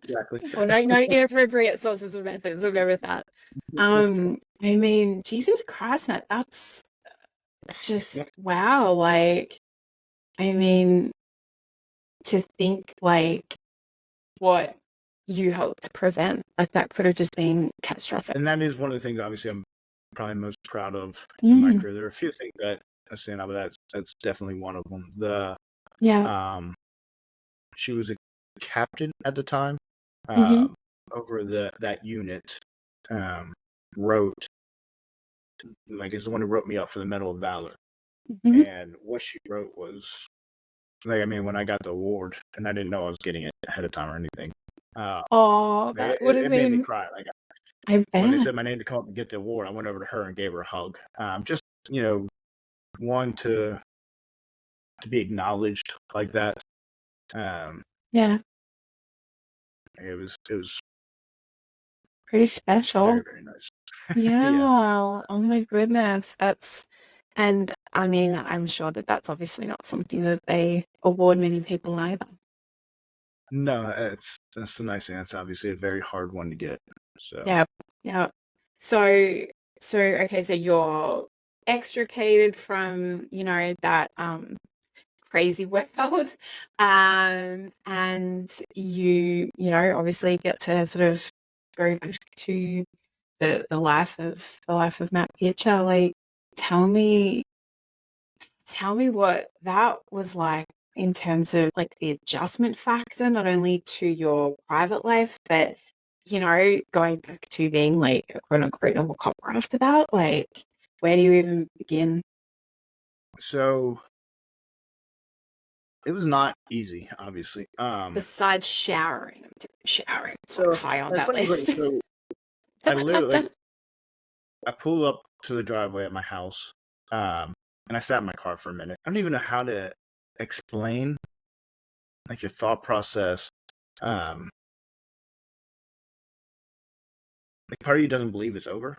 exactly. Well, no inappropriate sources and methods. Remember that. I mean, Jesus Christ, man, that's just wow. Like, I mean, to think like what you helped prevent, like that could have just been catastrophic. And that is one of the things, obviously, I'm probably most proud of in my career. There are a few things that I stand out, but that's definitely one of them. She was a captain at the time, over that unit. Wrote, like, is the one who wrote me up for the Medal of Valor. And what she wrote was, like, I mean, when I got the award, and I didn't know I was getting it ahead of time or anything. Oh, that would have It made me been. cry. Like, I when they bet. said my name to come up and get the award, I went over to her and gave her a hug. Just, one to be acknowledged like that. Yeah, It was pretty special. very, very nice. Yeah. Oh my goodness. And I mean, I'm sure that that's obviously not something that they award many people either. No, that's the nice thing. That's obviously a very hard one to get. So Yeah. Yeah. So okay, so you're extricated from, that crazy world. And obviously get to sort of go back to the life of Matt Pitcher. Like tell me what that was like in terms of like the adjustment factor, not only to your private life, but going back to being like a quote unquote normal cop after that. Like, where do you even begin? So it was not easy, obviously. Besides showering, it's So like high on it's that funny. list. So I literally, I pull up to the driveway at my house, and I sat in my car for a minute. I don't even know how to explain like your thought process. Like, part of you doesn't believe it's over.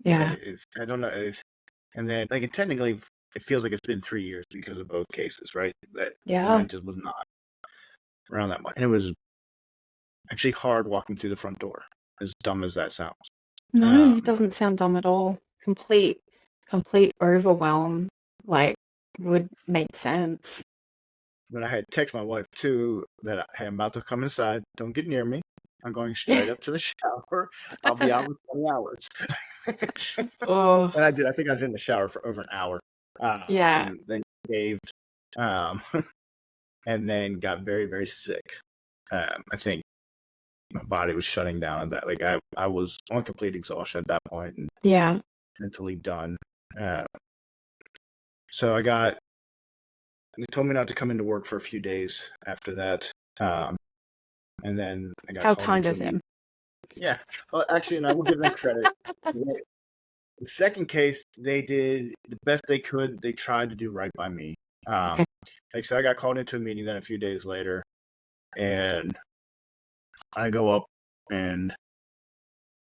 Yeah. I don't know. And then, like, and technically, it feels like it's been 3 years because of both cases, right? That Yeah. mine just was not around that much, and it was actually hard walking through the front door. As dumb as that sounds. No, it doesn't sound dumb at all. Complete overwhelm, like, would make sense. But I had text my wife too that hey, I'm about to come inside. Don't get near me. I'm going straight up to the shower. I'll be out in 20 hours. Oh, And I did. I think I was in the shower for over an hour. yeah. And then shaved, um, and then got very, very sick. I think my body was shutting down at that. Like I was on complete exhaustion at that point and Yeah. mentally done. So they told me not to come into work for a few days after that. And then I got How called kind into of a meeting. them. Yeah. Well, actually, and I will give them credit. The second case, they did the best they could. They tried to do right by me. Okay. Like, so I got called into a meeting then a few days later, and I go up, and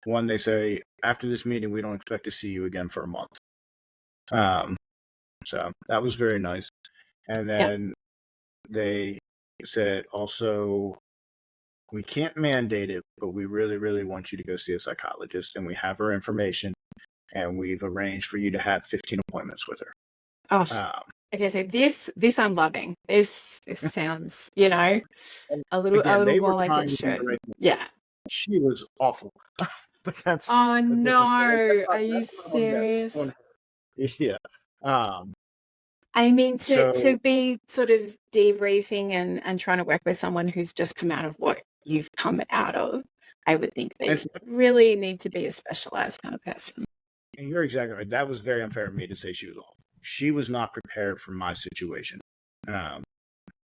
they say, after this meeting, we don't expect to see you again for a month. So that was very nice. And then they said, also, we can't mandate it, but we really, really want you to go see a psychologist, and we have her information, and we've arranged for you to have 15 appointments with her. Oh, okay. So this I'm loving. This sounds, a little more like it should. Yeah. She was awful. But that's Oh a different. no! That's Are not, you that's not on them. serious? Yeah. I mean, So to be sort of debriefing and trying to work with someone who's just come out of what you've come out of, I would think they it's, really need to be a specialized kind of person. and you're exactly right. That was very unfair of me to say she was awful. She was not prepared for my situation. Um,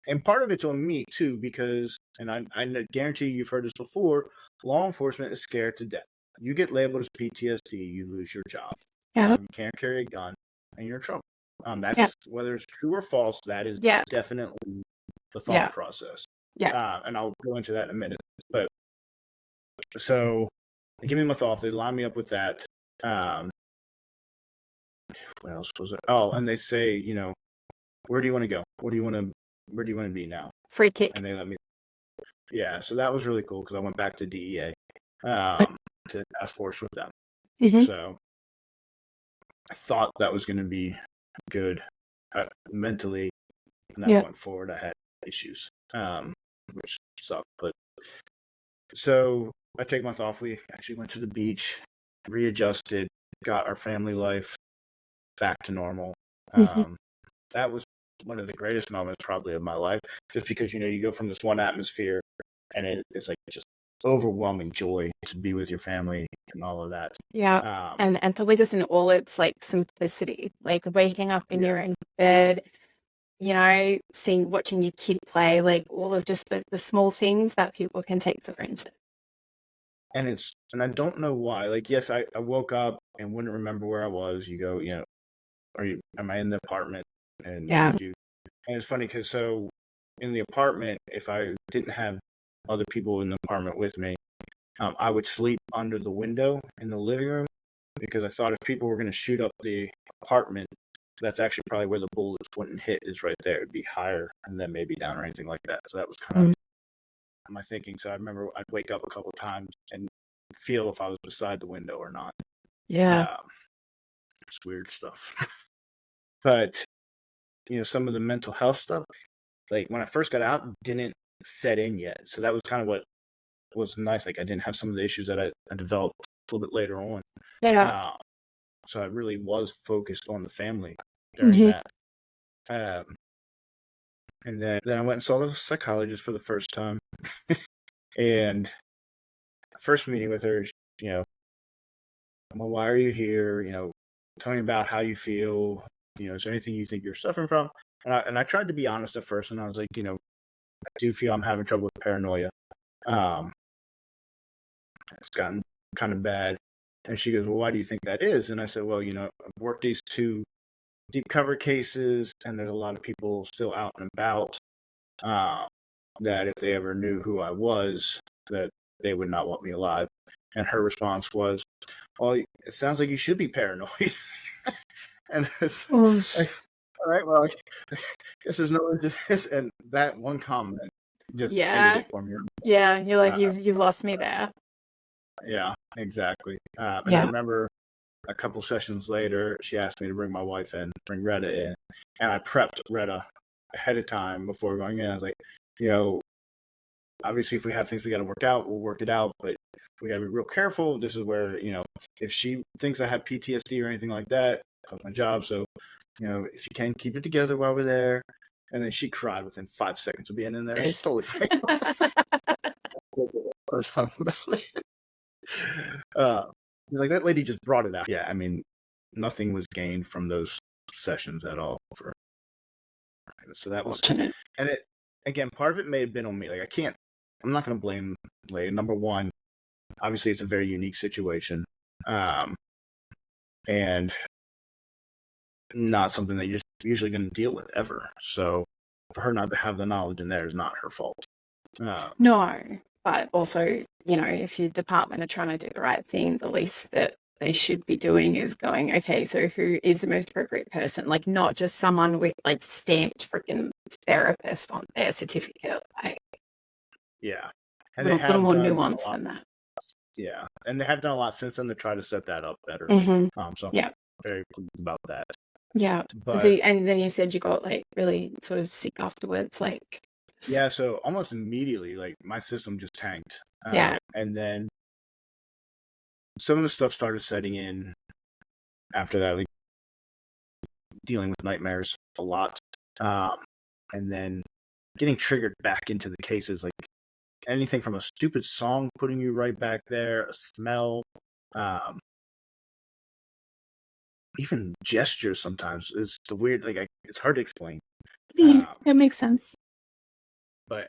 and part of it's on me too, because, and I guarantee you've heard this before, law enforcement is scared to death. You get labeled as PTSD, you lose your job. Yeah. You can't carry a gun, and you're in trouble. That's Yeah. whether it's true or false. That is Yeah. definitely the thought Yeah. process. Yeah. And I'll go into that in a minute. But so they give me a month off. They line me up with that. What else was it? Oh, and they say, where do you want to go? Where do you want to be now? Free kick. And they let me. Yeah, so that was really cool because I went back to DEA to task force with them. Mm-hmm. So I thought that was going to be good mentally, and then I went forward. I had issues, which sucked. But so I take a month off. We actually went to the beach, readjusted, got our family life back to normal. That was one of the greatest moments probably of my life, just because you go from this one atmosphere, and it's like just overwhelming joy to be with your family and all of that. Yeah. And probably just in all its like simplicity, like waking up in your own bed, watching your kid play, like all of just the small things that people can take for granted. And I don't know why. Like, yes, I woke up and wouldn't remember where I was. You go, am I in the apartment? And and it's funny because so in the apartment, if I didn't have other people in the apartment with me, I would sleep under the window in the living room because I thought if people were going to shoot up the apartment, that's actually probably where the bullets wouldn't hit, is right there. It'd be higher and then maybe down or anything like that. So that was kind of my thinking. So I remember I'd wake up a couple of times and feel if I was beside the window or not. Yeah. It's weird stuff. But, some of the mental health stuff, like when I first got out, didn't set in yet. So that was kind of what was nice. Like I didn't have some of the issues that I developed a little bit later on. Yeah. So I really was focused on the family during that. And then I went and saw the psychologist for the first time. And first meeting with her, well, why are you here? Tell me about how you feel. Is there anything you think you're suffering from? And I tried to be honest at first, and I was like, I do feel I'm having trouble with paranoia. It's gotten kind of bad. And she goes, well, why do you think that is? And I said, well, I've worked these 2 deep cover cases, and there's a lot of people still out and about that if they ever knew who I was, that they would not want me alive. And her response was, well, it sounds like you should be paranoid. And it's like, all right, well, I guess there's no into this. And that one comment just ended it for me. Yeah, you're like, you've lost me there. Yeah, exactly. And I remember a couple sessions later, she asked me to bring my wife in, bring Retta in. And I prepped Retta ahead of time before going in. I was like, obviously if we have things we got to work out, we'll work it out. But we got to be real careful. This is where, if she thinks I have PTSD or anything like that, that's my job. So, if you can, keep it together while we're there. And then she cried within 5 seconds of being in there. She's totally fake. Like, that lady just brought it out. Yeah, I mean, nothing was gained from those sessions at all. So that was, and it, again, part of it may have been on me. Like, I'm not going to blame Lady. Number one, obviously it's a very unique situation. And not something that you're usually going to deal with ever. So for her not to have the knowledge in there is not her fault. No, but also, if your department are trying to do the right thing, the least that they should be doing is going, okay, so who is the most appropriate person? Like, not just someone with like stamped freaking therapist on their certificate. Like, yeah, and a little more nuanced than that. Yeah, and they have done a lot since then to try to set that up better. So I'm very pleased about that. Yeah, but, and then you said you got like really sort of sick afterwards, like. Yeah, so almost immediately, like my system just tanked. And then some of the stuff started setting in after that. Like dealing with nightmares a lot. And then getting triggered back into the cases, like anything from a stupid song putting you right back there, a smell, even gestures sometimes. It's the weird, like, it's hard to explain. Yeah, that makes sense.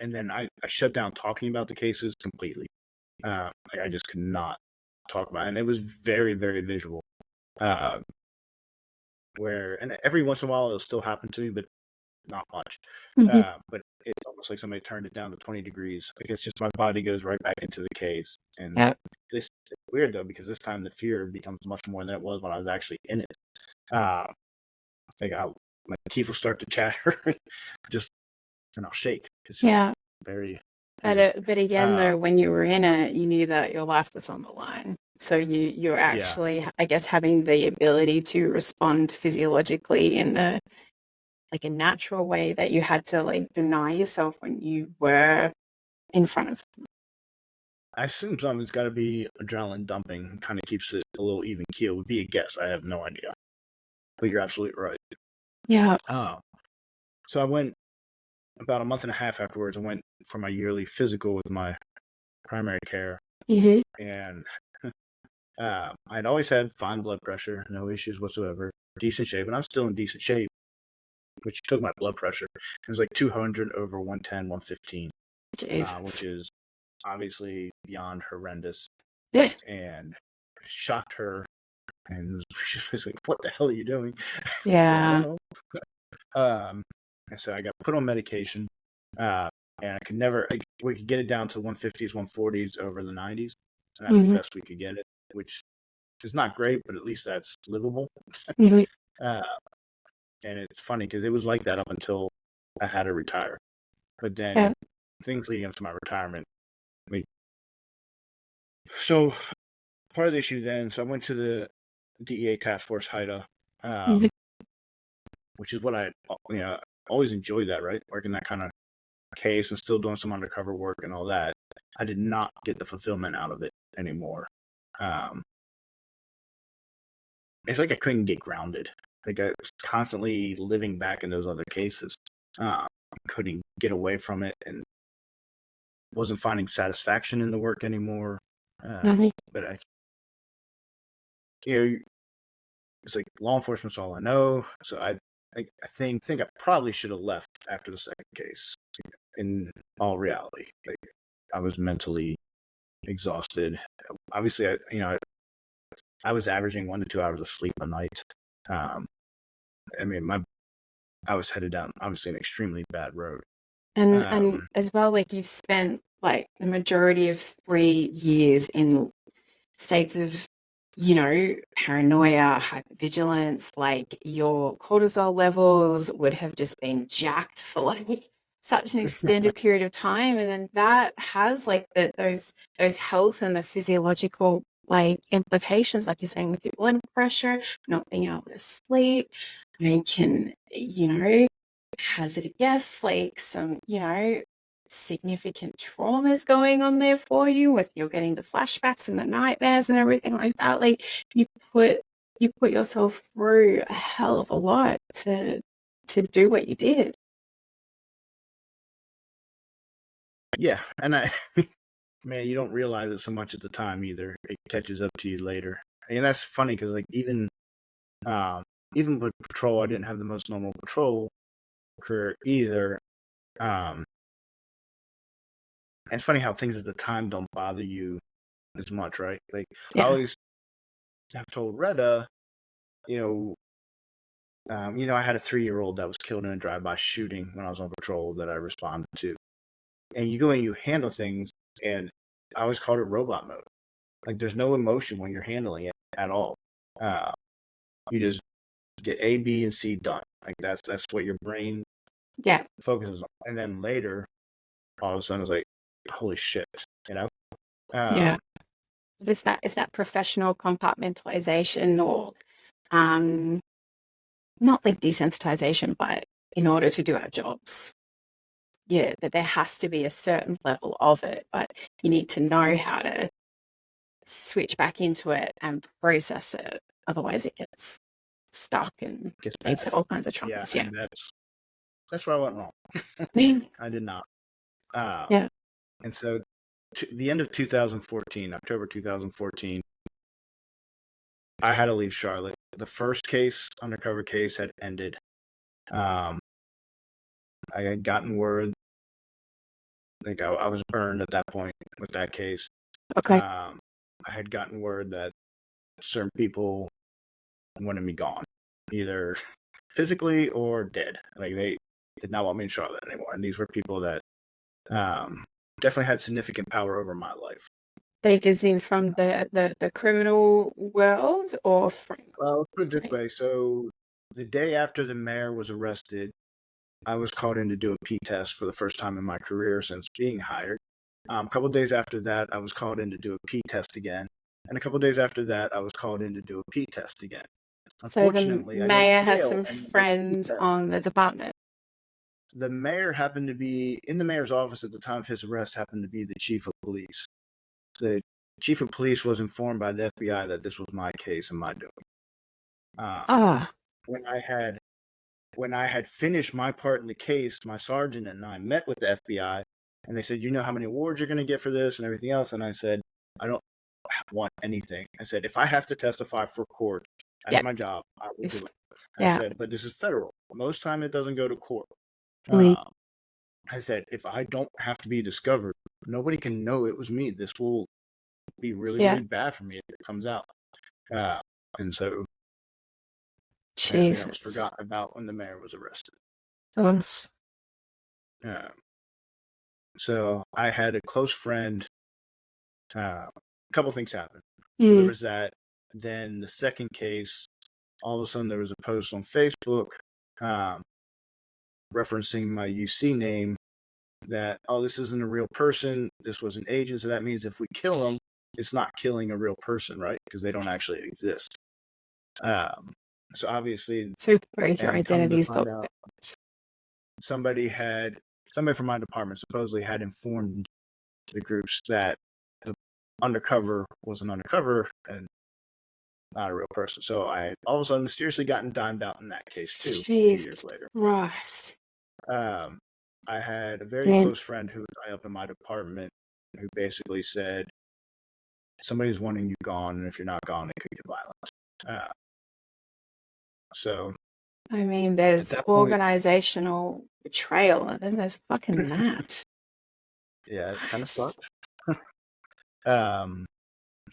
And then I shut down talking about the cases completely. Like I just could not talk about it. And it was very, very visual. And every once in a while it'll still happen to me, but not much. But it's almost like somebody turned it down to 20 degrees. Like it's just my body goes right back into the case. And it's weird though, because this time the fear becomes much more than it was when I was actually in it. I think my teeth will start to chatter, and I'll shake. It's just very. But again, though, when you were in it, you knew that your life was on the line. So you're actually, I guess, having the ability to respond physiologically in a natural way that you had to like deny yourself when you were in front of them. I assume something's got to be adrenaline dumping, kind of keeps it a little even keel. Would be a guess. I have no idea, but you're absolutely right. Yeah. So I went about a month and a half afterwards. I went for my yearly physical with my primary care, and I'd always had fine blood pressure, no issues whatsoever, decent shape, and I'm still in decent shape. Which took my blood pressure. It was like 200 over 110, 115, which is obviously beyond horrendous. And shocked her, and she was like, "What the hell are you doing?" Yeah. I don't know. And so I got put on medication, and I could never. We could get it down to 150s, 140s over the 90s, and that's the best we could get it, which is not great, but at least that's livable. And it's funny because it was like that up until I had to retire. But then things leading up to my retirement. So part of the issue then, so I went to the DEA task force HIDA, which is what I always enjoyed that, right? Working that kind of case and still doing some undercover work and all that. I did not get the fulfillment out of it anymore. It's like I couldn't get grounded. Like I was constantly living back in those other cases. Couldn't get away from it and wasn't finding satisfaction in the work anymore. But it's like law enforcement's all I know. So I think I probably should have left after the second case. In all reality, like I was mentally exhausted. Obviously, I was averaging 1 to 2 hours of sleep a night. I mean, I was headed down obviously an extremely bad road. And as well, like you've spent like the majority of 3 years in states of, paranoia, hypervigilance, like your cortisol levels would have just been jacked for like such an extended period of time. And then that has like those health and the physiological like implications, like you're saying, with your blood pressure, not being able to sleep, and can, hazard a guess, like some, significant traumas going on there for you, with you're getting the flashbacks and the nightmares and everything like that. Like you put yourself through a hell of a lot to do what you did. Yeah, and man, you don't realize it so much at the time either. It catches up to you later, and that's funny because like even with patrol, I didn't have the most normal patrol career either. And it's funny how things at the time don't bother you as much, right? Like I always have told Retta, I had a 3-year-old that was killed in a drive-by shooting when I was on patrol that I responded to, and you go and you handle things, and I always called it robot mode. Like there's no emotion when you're handling it at all. You just get A, B, and C done. Like that's what your brain focuses on, and then later, all of a sudden, it's like, holy shit, Is that professional compartmentalization or not like desensitization, but in order to do our jobs? Yeah, that there has to be a certain level of it, but you need to know how to switch back into it and process it. Otherwise it gets stuck and gets leads to passed. all kinds of Yeah, traumas. and that's where I went wrong. I did not. Yeah. And so, the end of 2014, October 2014, I had to leave Charlotte. The first case, undercover case, had ended. I had gotten word. Like I was burned at that point with that case. Okay. I had gotten word that certain people wanted me gone, either physically or dead. Like they did not want me in Charlotte anymore, and these were people that definitely had significant power over my life. Like, is in from the criminal world or from? Well, let's put it this way. So the day after the mayor was arrested, I was called in to do a P test for the first time in my career since being hired. A couple of days after that, I was called in to do a P test again. And a couple of days after that, I was called in to do a P test again. So the Unfortunately, I didn't mayor had fail some any of those P friends tests. on the department. The mayor happened to be in the mayor's office at the time of his arrest, happened to be the chief of police. The chief of police was informed by the FBI that this was my case and my doing. Ah, When I had finished my part in the case, my sergeant and I met with the FBI, and they said, "You know how many awards you're going to get for this and everything else?" And I said, "I don't want anything." I said, "If I have to testify for court as yeah. my job, I will do it." I Yeah. said, "But this is federal. Most time it doesn't go to court." Really? I said, "If I don't have to be discovered, nobody can know it was me. This will be really, Yeah. really bad for me if it comes out." And so that was Jesus. forgotten about when the mayor was arrested. Once. So I had a close friend. A couple things happened. So there was that. Then the second case, all of a sudden there was a post on Facebook referencing my UC name that, oh, this isn't a real person. This was an agent. So that means if we kill them, it's not killing a real person, right? Because they don't actually exist. So obviously, So both your and come to identities find got. out, somebody from my department supposedly had informed the groups that the undercover was an undercover and not a real person. So I all of a sudden mysteriously gotten dimed out in that case too. A few years later. Christ. I had a very close friend who was high up in my department who basically said, "Somebody's wanting you gone, and if you're not gone, it could get violent." So, I mean, there's that point, organizational betrayal, and then there's fucking that. yeah, it kind of sucked.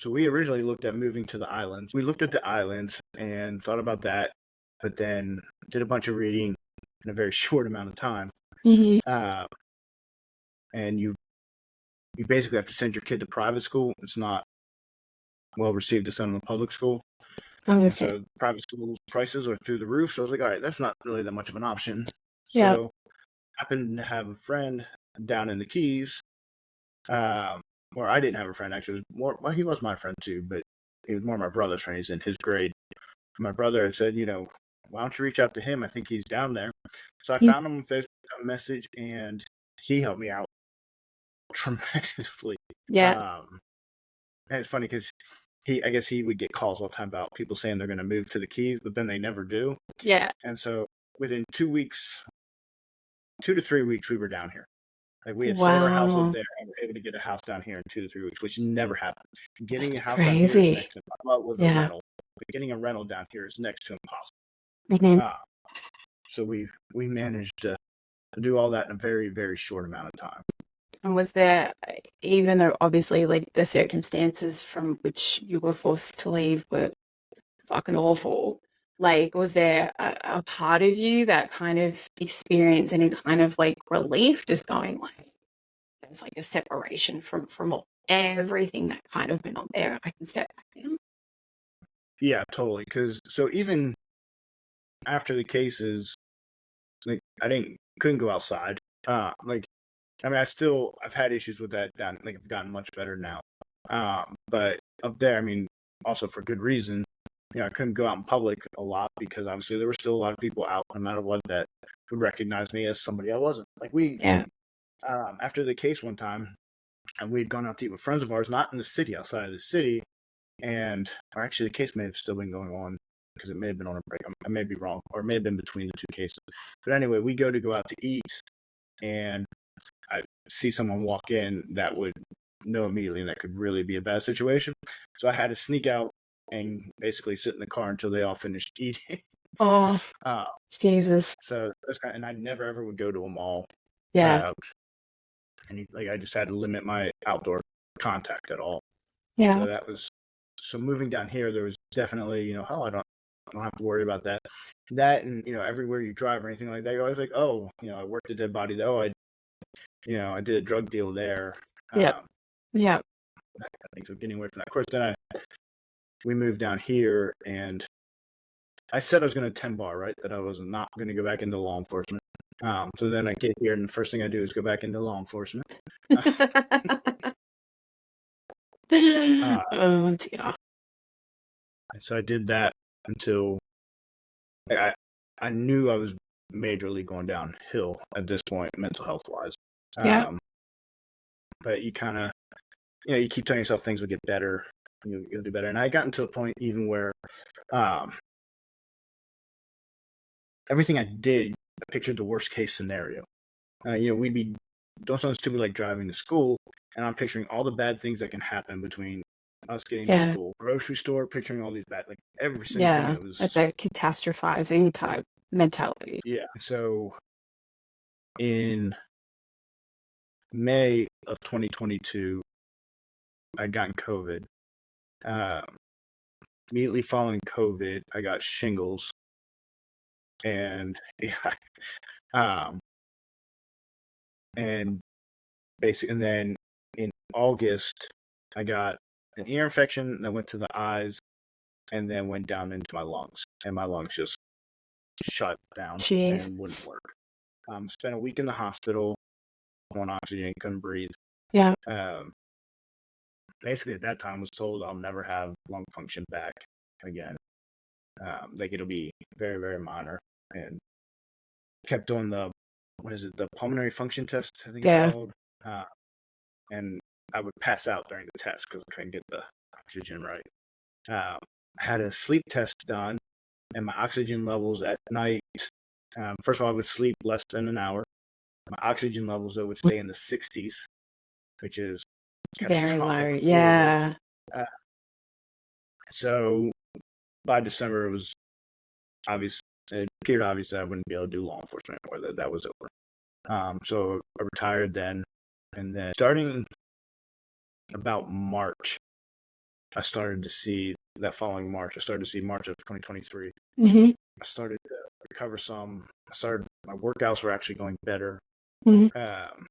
So we originally looked at moving to the islands. We looked at the islands and thought about that, but then did a bunch of reading in a very short amount of time. And you basically have to send your kid to private school. It's not well received to send them to public school. Okay. So private school prices are through the roof. So I was like, all right, that's not really that much of an option. Yeah. So I happened to have a friend down in the Keys. Or I didn't have a friend, actually. It was more, well, he was my friend too, but he was more my brother's friend. He's in his grade. My brother said, why don't you reach out to him? I think he's down there. So I found him on Facebook, a message, and he helped me out tremendously. Yeah. And it's funny because I guess he would get calls all the time about people saying they're going to move to the Keys, but then they never do. Yeah. And so within 2 to 3 weeks, we were down here. Like we had sold our house up there and were able to get a house down here in 2 to 3 weeks, which never happened. Getting a house down here is next to impossible. With a rental, but getting a rental down here is next to impossible. So we managed to do all that in a very, very short amount of time. And was there, even though obviously like the circumstances from which you were forced to leave were fucking awful, like was there a part of you that kind of experienced any kind of like relief, just going like there's like a separation from everything that kind of went on there? I can step back now. Yeah, totally. Because so even after the cases, like couldn't go outside. I've had issues with that down. Like I've gotten much better now. But up there, also for good reason. I couldn't go out in public a lot because obviously there were still a lot of people out, no matter what, that would recognize me as somebody I wasn't. Like after the case one time, and we had gone out to eat with friends of ours, not in the city, outside of the city, or actually the case may have still been going on because it may have been on a break. I may be wrong, or it may have been between the two cases. But anyway, we go out to eat, and I see someone walk in that would know immediately, and that could really be a bad situation. So I had to sneak out and basically sit in the car until they all finished eating. Oh, Jesus. So that's and I never ever would go to a mall. Yeah. I just had to limit my outdoor contact at all. Yeah. So moving down here, there was definitely, I don't have to worry about that. That, and everywhere you drive or anything like that, you're always like, oh, I worked a dead body. Oh, I did a drug deal there. Yeah. Yeah. That kind of thing. So getting away from that. Of course, then we moved down here, and I said I was going to 10 bar, right? That I was not going to go baback into law enforcement. So then I get here, and the first thing I do is go back into law enforcement. Oh dear. So I did that until I knew I was majorly going downhill at this point, mental health wise. Yeah. But you kind of, you keep telling yourself things will get better. You'll do better. And I got into a point even where everything I did, I pictured the worst case scenario. We'd be doing something stupid like driving to school, and I'm picturing all the bad things that can happen between us getting to school, grocery store, picturing all these bad, like every single thing. It was like the catastrophizing type mentality. Yeah. So in May of 2022, I'd gotten COVID. Immediately following COVID, I got shingles, and and then in August, I got an ear infection that went to the eyes, and then went down into my lungs, and my lungs just shut down and wouldn't work. Spent a week in the hospital on oxygen, couldn't breathe. Yeah. Basically, at that time, was told I'll never have lung function back again. It'll be very, very minor, and kept doing the pulmonary function test, I think it's called. And I would pass out during the test because I couldn't get the oxygen right. I had a sleep test done, and my oxygen levels at night. First of all, I would sleep less than an hour. My oxygen levels, though, would stay in the 60s, which is very low. Yeah. So by December, it was obvious. It appeared obvious that I wouldn't be able to do law enforcement anymore. That was over. So I retired then, and then starting about March, I started to see that following March. I started to see March of 2023. Mm-hmm. I started to recover some. My workouts were actually going better. Mm-hmm.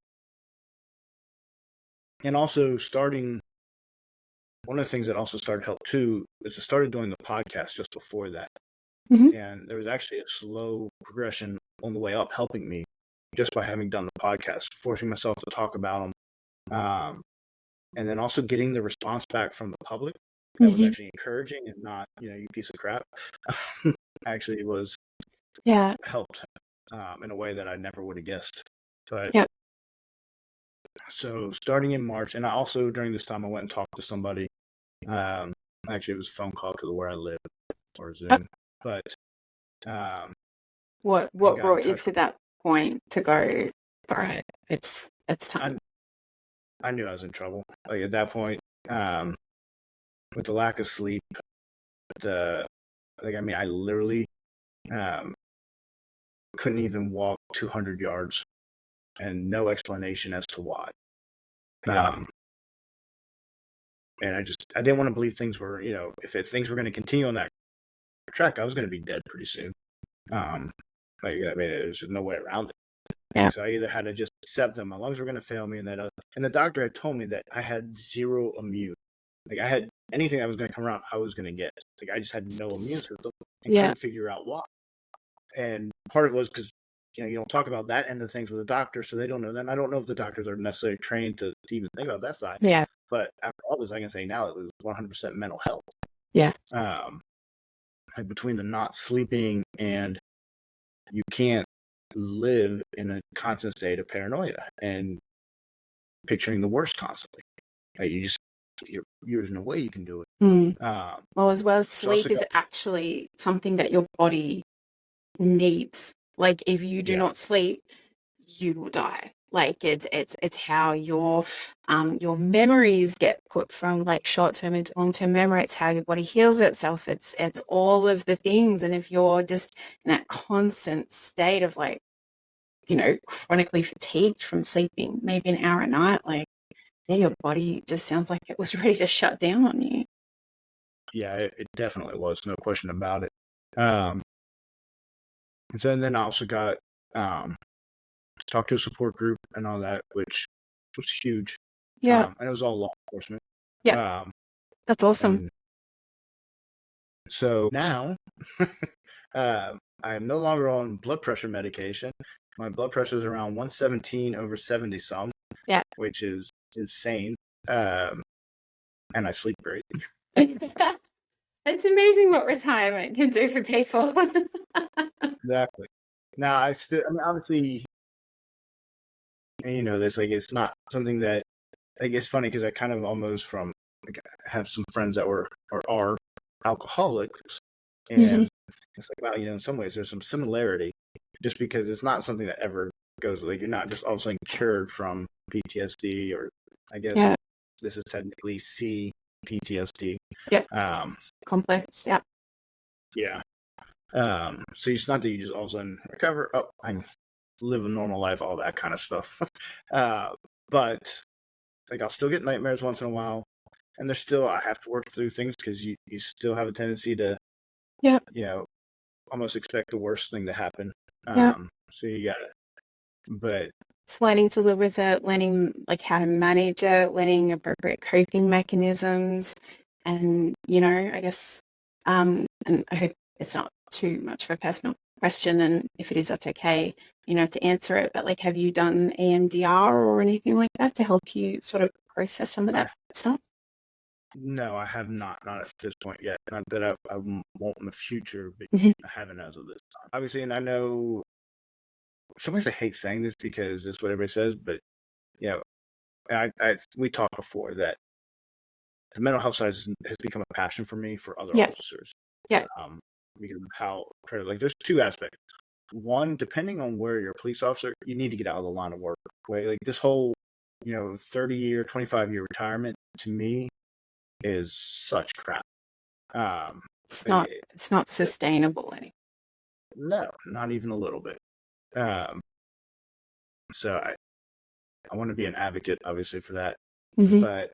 And also one of the things that also started to help too is I started doing the podcast just before that. Mm-hmm. And there was actually a slow progression on the way up helping me just by having done the podcast, forcing myself to talk about them. And then also getting the response back from the public that was actually encouraging and not, you piece of crap. Actually was helped in a way that I never would have guessed. But so starting in March, and I also during this time I went and talked to somebody. Actually, it was a phone call because of where I live or Zoom. But what brought you to that point to go? All right, it's time. I knew I was in trouble. Like at that point, with the lack of sleep, I literally couldn't even walk 200 yards, and no explanation as to why. And I didn't want to believe things were, if things were going to continue on that track, I was going to be dead pretty soon. There's just no way around it. Yeah. So I either had to just accept that my lungs were going to fail me, and the doctor had told me that I had zero immune. Like I had anything that was going to come around, I was going to get. Like I just had no immune system and couldn't figure out why. And part of it was because you don't talk about that end of things with a doctor, so they don't know that. And I don't know if the doctors are necessarily trained to even think about that side. Yeah. But after all this, I can say now it was 100% mental health. Yeah. Like between the not sleeping and you can't live in a constant state of paranoia and picturing the worst constantly. Like there's no way you can do it. Well, as well as sleep is actually something that your body needs. Like if you do not sleep, you will die. Like it's how your memories get put from like short-term into long-term memory. It's how your body heals itself. It's all of the things. And if you're just in that constant state of like, chronically fatigued from sleeping maybe an hour a night, like your body just sounds like it was ready to shut down on you. Yeah, it definitely was, no question about it. And then I also got talk to a support group and all that, which was huge. Yeah. And it was all law enforcement. Yeah. That's awesome. So now I am no longer on blood pressure medication. My blood pressure is around 117 over 70 some. Yeah. Which is insane. And I sleep great. It's amazing what retirement can do for people. Exactly. Now obviously, this, like, it's not something that, like, it's funny because I kind of almost have some friends that are alcoholics, and it's like, wow, in some ways there's some similarity, just because it's not something that ever goes, like, you're not just all of a sudden cured from PTSD, or I guess this is technically PTSD. Yeah. Complex. Yeah. Yeah. So it's not that you just all of a sudden recover. Oh, I live a normal life, all that kind of stuff. But like, I'll still get nightmares once in a while, and I have to work through things because you still have a tendency to, almost expect the worst thing to happen. So you got it. But it's learning to live with it, learning like how to manage it, learning appropriate coping mechanisms, and I guess, and I hope it's not too much of a personal question, and if it is, that's okay, to answer it. But like, have you done EMDR or anything like that to help you sort of process some of that stuff? No, I have not at this point yet. Not that I won't in the future, but I haven't as of this time. Obviously, and I know sometimes I hate saying this because it's what everybody says, but we talked before that the mental health side has become a passion for me for other officers. Yeah. Because of how, like, there's two aspects. One, depending on where you're a police officer, you need to get out of the line of work. Right? Like, this whole 30-year, 25-year retirement to me is such crap. It's not sustainable anymore. No, not even a little bit. So I want to be an advocate, obviously, for that. But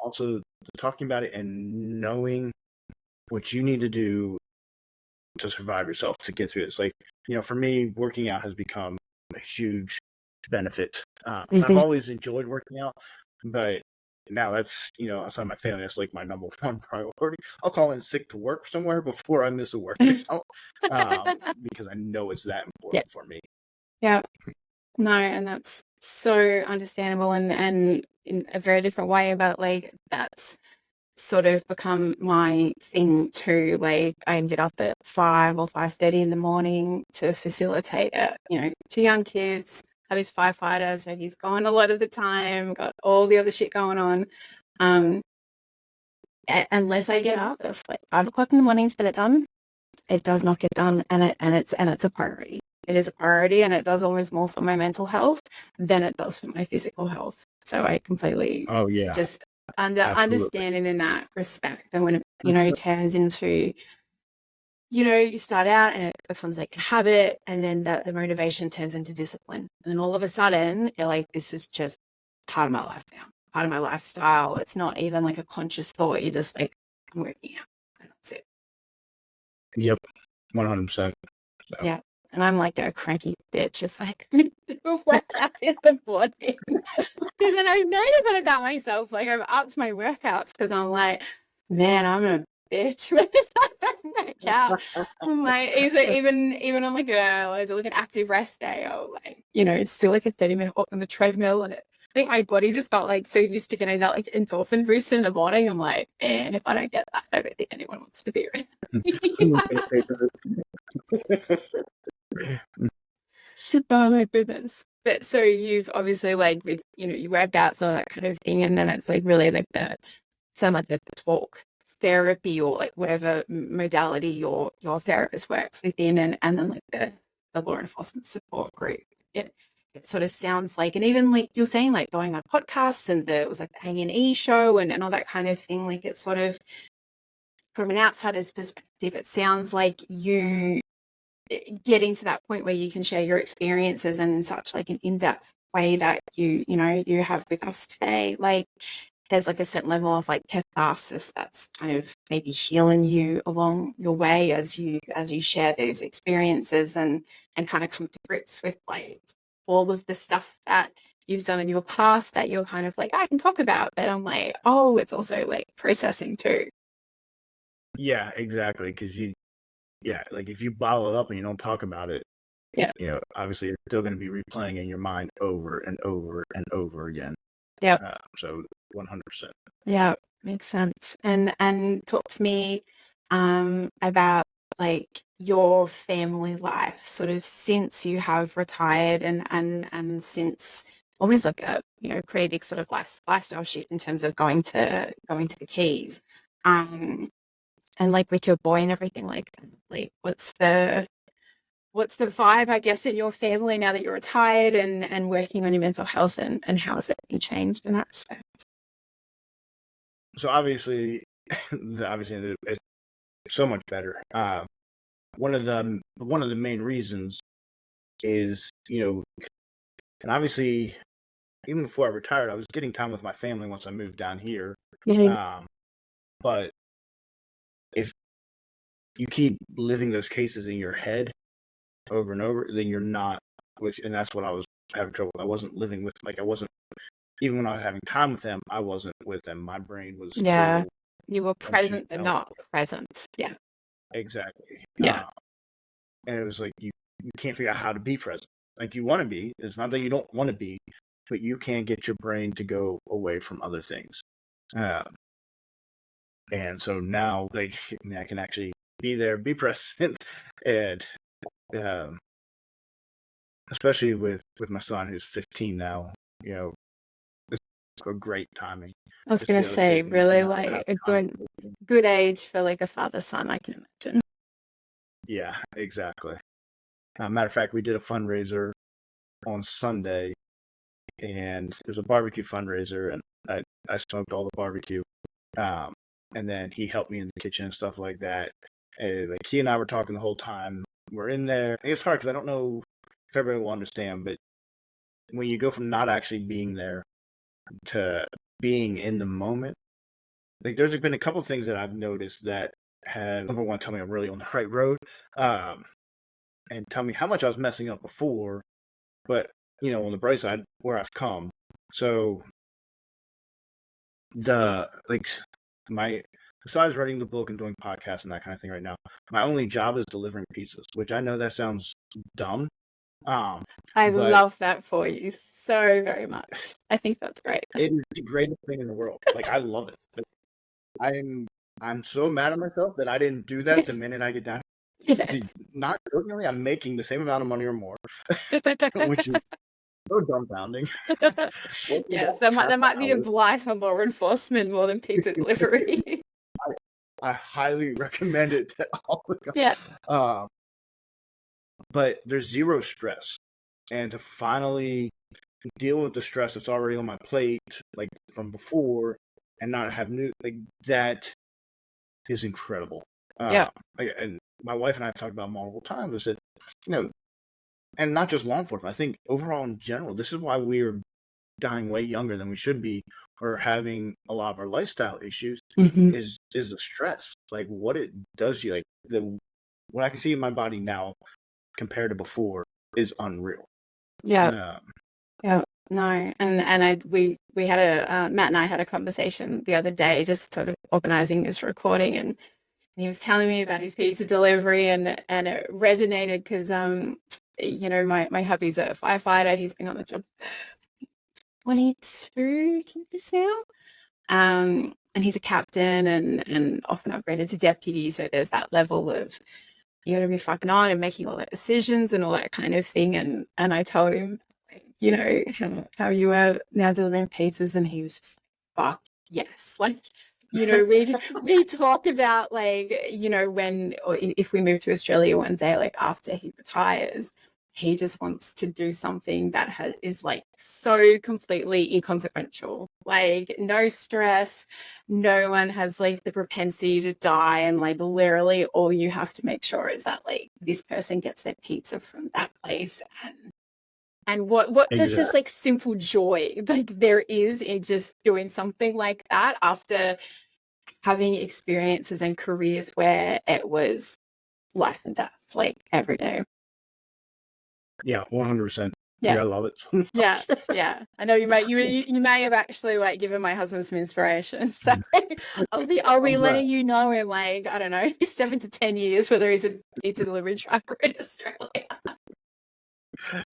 also talking about it and knowing what you need to do to survive yourself, to get through this. Like, for me, working out has become a huge benefit. I've always enjoyed working out, but now that's, outside my family, that's like my number one priority. I'll call in sick to work somewhere before I miss a workout, because I know it's that important for me. Yeah. No, and that's so understandable, and in a very different way, but like, that's sort of become my thing too. Like, I get up at 5 or 5:30 in the morning to facilitate it, 2 young kids. Hubby's firefighter, so he's gone a lot of the time, got all the other shit going on. Unless I get up at like 5 o'clock in the morning to get it done, it does not get done, and it's a priority. It is a priority, and it does almost more for my mental health than it does for my physical health. So I completely just understanding in that respect. And when it turns into, you start out and it becomes like a habit, and then the motivation turns into discipline, and then all of a sudden you're like, this is just part of my life now, part of my lifestyle. It's not even like a conscious thought. You're just like, I'm working out, and that's it. Yep, 100%. So. Yeah. And I'm like a cranky bitch if I couldn't do a workout in the morning. Because then I notice that about myself. Like, I've upped my workouts because I'm like, man, I'm a bitch when it's not workout. I'm like, even on like an active rest day, or like, it's still like a 30-minute walk on the treadmill, and I think my body just got like so used to getting that like endorphin boost in the morning. I'm like, man, if I don't get that, I don't think anyone wants to be around. Oh my goodness. But so you've obviously, like, with your workouts, all that kind of thing, and then it's like really like the some like the talk therapy or like whatever modality your therapist works within, and then like the law enforcement support group. It sort of sounds like, and even like you're saying, like going on podcasts, and it was like the A&E show and all that kind of thing. Like it's sort of, from an outsider's perspective, it sounds like you getting to that point where you can share your experiences, and in such like an in-depth way that you have with us today. Like there's like a certain level of like catharsis that's kind of maybe healing you along your way as you share those experiences, and kind of come to grips with like all of the stuff that you've done in your past that you're kind of like, I can talk about, but I'm like, oh, it's also like processing too. Yeah, exactly. Because like if you bottle it up and you don't talk about it, obviously you're still going to be replaying in your mind over and over and over again. Yeah. So 100%. Yeah, makes sense. And talk to me about like your family life, sort of since you have retired, and since almost like a pretty big sort of lifestyle shift in terms of going to the Keys, and like with your boy and everything like that. Like what's the vibe, I guess, in your family now that you're retired and working on your mental health, and how has that been changed in that respect? So obviously it's so much better. One of the main reasons is, and obviously even before I retired, I was getting time with my family once I moved down here. But if you keep living those cases in your head over and over, then you're not, and that's what I was having trouble with. I wasn't living with, like, I wasn't, even when I was having time with them, I wasn't with them. My brain was still, you were present but not present. Yeah, exactly. Yeah. And it was like you can't figure out how to be present. Like you want to be. It's not that you don't want to be, but you can't get your brain to go away from other things. And so now, like, I can actually be there, be present, and especially with my son who's 15 now, it's a great timing. I was going to say, really, like a good age for like a father-son, I can imagine. Yeah, exactly. Matter of fact, we did a fundraiser on Sunday, and it was a barbecue fundraiser, and I smoked all the barbecue, and then he helped me in the kitchen and stuff like that. And like he and I were talking the whole time. We're in there. It's hard because I don't know if everybody will understand, but when you go from not actually being there to being in the moment, like there's been a couple of things that I've noticed that have, number one, tell me I'm really on the right road, and tell me how much I was messing up before, but on the bright side, where I've come. So besides writing the book and doing podcasts and that kind of thing right now, my only job is delivering pizzas, which I know that sounds dumb. I love that for you so very much. I think that's great. It is the greatest thing in the world. Like I love it. I'm so mad at myself that I didn't do that the minute I get down. Not jokingly, I'm making the same amount of money or more, which is so dumbfounding. Yes, that might be a blight on law enforcement more than pizza delivery. I highly recommend it to all the guys. Yeah. But there's zero stress, and to finally deal with the stress that's already on my plate, like from before, and not have that is incredible. And my wife and I have talked about multiple times. I said, and not just law enforcement. I think overall in general, this is why we're dying way younger than we should be, or having a lot of our lifestyle issues. Is the stress, like what it does to you, like what I can see in my body now compared to before is unreal. Yeah. No, and we had Matt and I had a conversation the other day, just sort of organizing this recording, and he was telling me about his pizza delivery, and it resonated because my hubby's a firefighter. He's been on the job for 22 years now, and he's a captain and often upgraded to deputy. So there's that level of you got to be fucking on and making all the decisions and all that kind of thing. And I told him, how you are now delivering pizzas, and he was just like, fuck yes. Like we talk about like, when, or if we move to Australia one day, like after he retires, he just wants to do something that is like so completely inconsequential, like no stress, no one has like the propensity to die, and like literally all you have to make sure is that like this person gets their pizza from that place, and what just this like simple joy like there is in just doing something like that after having experiences and careers where it was life and death like every day. Yeah, 100%. Yeah, I love it so much. yeah. I know you may have actually like given my husband some inspiration. So I'll be letting you know in like, I don't know, 7 to 10 years whether he's a pizza delivery trucker in Australia.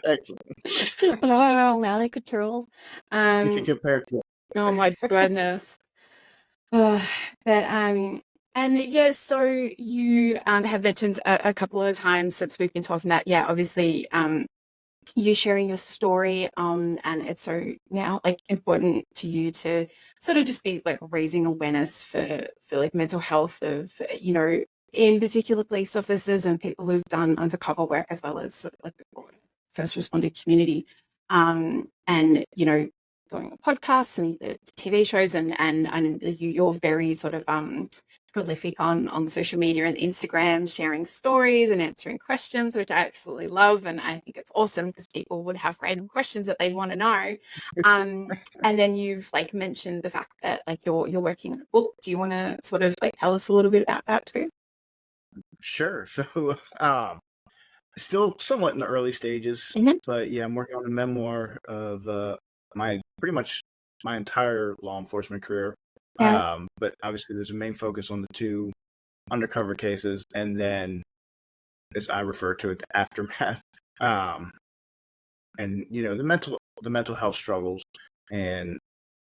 Excellent. Oh, out of control. You can compare it to. Oh my goodness. But and yeah, so you have mentioned a couple of times since we've been talking that, yeah, obviously you sharing your story, and it's so now like important to you to sort of just be like raising awareness for like mental health of, in particular police officers and people who've done undercover work, as well as sort of like the first responder community, and going on podcasts and the TV shows, and you're very sort of prolific on social media and Instagram, sharing stories and answering questions, which I absolutely love. And I think it's awesome because people would have random questions that they want to know. And then you've like mentioned the fact that like you're working on a book. Do you want to sort of like tell us a little bit about that too? Sure. So, still somewhat in the early stages, but yeah, I'm working on a memoir of pretty much my entire law enforcement career. Yeah. But obviously, there's a main focus on the 2 undercover cases, and then, as I refer to it, the aftermath. And the mental health struggles and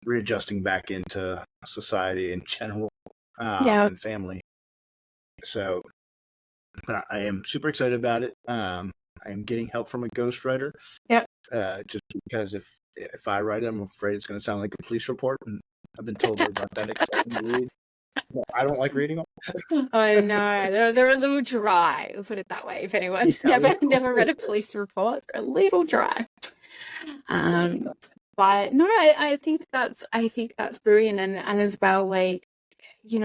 readjusting back into society in general, and family. So, but I am super excited about it. I am getting help from a ghostwriter. Yep. Just because if I write it, I'm afraid it's going to sound like a police report, and I've been told they're not that exciting to read. I don't like reading them. I know they're a little dry. We'll put it that way. If anyone's never read a police report, they're a little dry. But no, I think that's brilliant, and as well, like,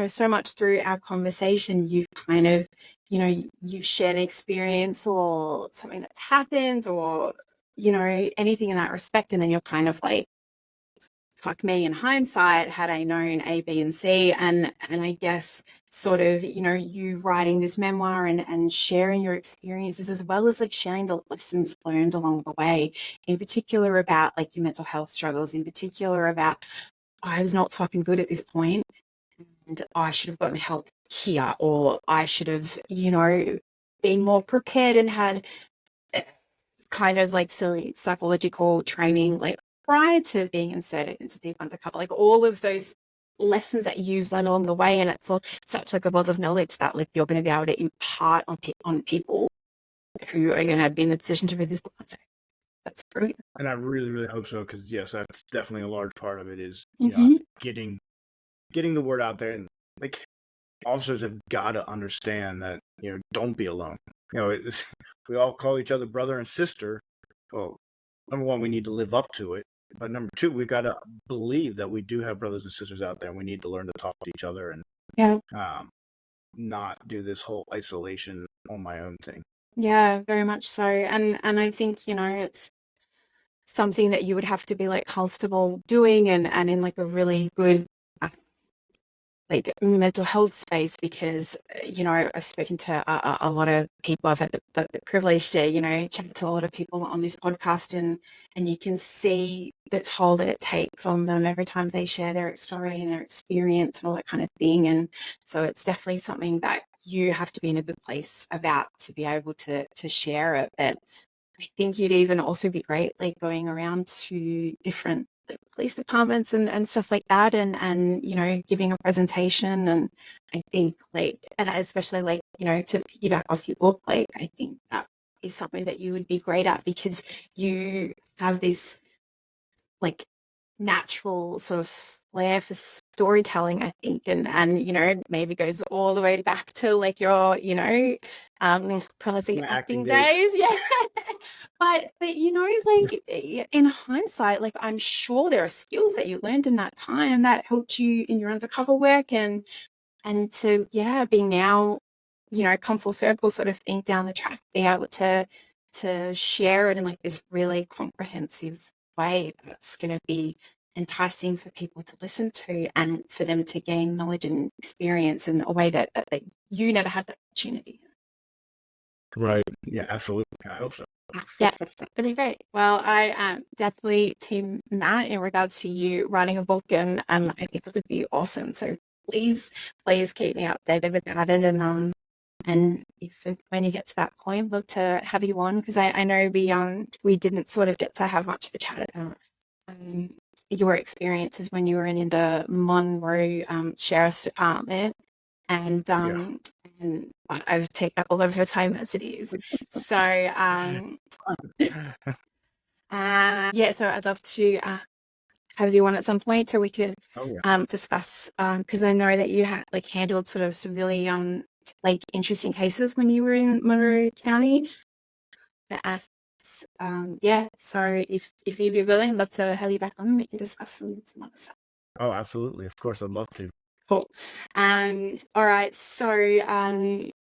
so much through our conversation, you've kind of, you've shared an experience or something that's happened, or anything in that respect, and then you're kind of like, fuck me, in hindsight, had I known A, B, and C, and I guess sort of, you writing this memoir and sharing your experiences, as well as like sharing the lessons learned along the way, in particular about like your mental health struggles, in particular about, I was not fucking good at this point, and I should have gotten help here, or I should have, been more prepared and had kind of like silly psychological training, like prior to being inserted into deep undercover, like all of those lessons that you've learned along the way. And it's such like a wealth of knowledge that like you're going to be able to impart on people who are going to be in the position to read this book. That's brilliant. And I really, really hope so, because yes, that's definitely a large part of it is getting the word out there, and like officers have got to understand that don't be alone. We all call each other brother and sister. Well, number one, we need to live up to it. But number two, we've got to believe that we do have brothers and sisters out there, and we need to learn to talk to each other and not do this whole isolation on my own thing. Yeah, very much so. And I think, it's something that you would have to be like comfortable doing, and in like a really good like mental health space, because I've spoken to a lot of people. I've had the privilege to chat to a lot of people on this podcast, and you can see the toll that it takes on them every time they share their story and their experience and all that kind of thing. And so it's definitely something that you have to be in a good place about to be able to share it. But I think you'd even also be great like going around to different police departments and stuff like that, and giving a presentation. And I think like, and especially like, to piggyback off your book, like I think that is something that you would be great at, because you have this like natural sort of flair for storytelling, I think, and you know, maybe goes all the way back to like your, you know, prolific My acting acting days. days. Yeah. But you know, like in hindsight, like I'm sure there are skills that you learned in that time that helped you in your undercover work, and to be now, you know, come full circle sort of thing down the track, be able to share it in like this really comprehensive way that's going to be enticing for people to listen to and for them to gain knowledge and experience in a way that you never had that opportunity. Right. Yeah, absolutely. I hope so. Yeah, really great. Well, I definitely team Matt in regards to you writing a book, and I think it would be awesome. So please keep me updated with that, and if when you get to that point, love to have you on, because I know we didn't sort of get to have much of a chat about your experiences when you were in the Monroe Sheriff's Department, and and I've taken up all of your time as it is. So so I'd love to have you on at some point so we could discuss, because I know that you had like handled sort of some really like interesting cases when you were in Monroe County. So if you'd be willing, I'd love to have you back on. We can discuss some other stuff. Oh, absolutely. Of course, I'd love to. Cool. All right. So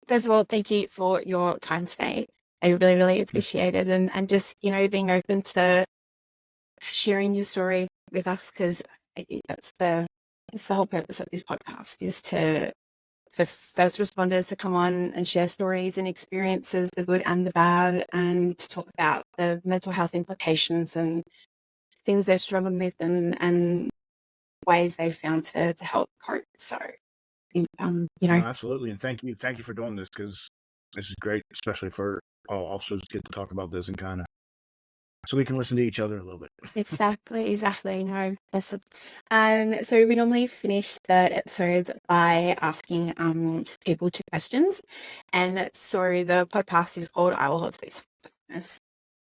first of all, thank you for your time today. I really, really appreciate it, and just, you know, being open to sharing your story with us, because I think that's the whole purpose of this podcast, is for first responders to come on and share stories and experiences, the good and the bad, and to talk about the mental health implications and things they've struggled with, and ways they've found to help cope. So, you know. No, absolutely. And thank you for doing this, because this is great, especially for all officers to get to talk about this and kind of so we can listen to each other a little bit. Exactly. No, that's so we normally finish the episodes by asking people 2 questions, and so the podcast is called "I Will Hold Space for Darkness,"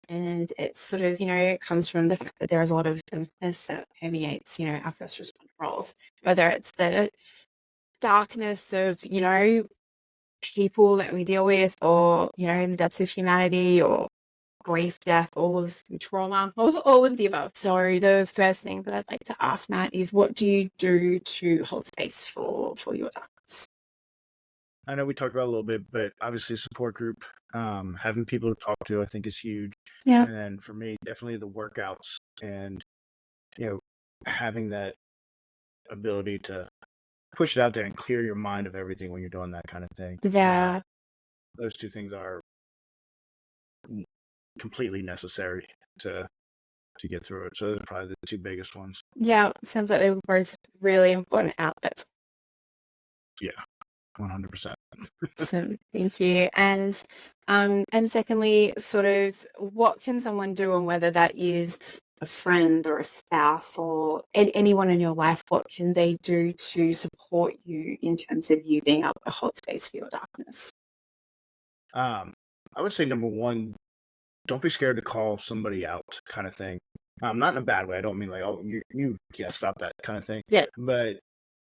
and it's sort of, you know, it comes from the fact that there is a lot of darkness that permeates, you know, our first responder roles, whether it's the darkness of, you know, people that we deal with, or, you know, in the depths of humanity, or grief, death, all of the trauma, all of the above. So the first thing that I'd like to ask Matt is, what do you do to hold space for your darkness? I know we talked about it a little bit, but obviously support group, having people to talk to, I think is huge. Yeah. And then for me, definitely the workouts, and, you know, having that ability to push it out there and clear your mind of everything when you're doing that kind of thing. Yeah. Those 2 things are completely necessary to get through it. So those are probably the 2 biggest ones. Yeah, sounds like they were both really important outlets. Yeah, 100%. So thank you. And secondly, sort of, what can someone do, and whether that is a friend or a spouse or anyone in your life, what can they do to support you in terms of you being able to hold space for your darkness? I would say number 1, don't be scared to call somebody out, kind of thing. Not in a bad way. I don't mean like, oh, you stop that kind of thing. Yeah. But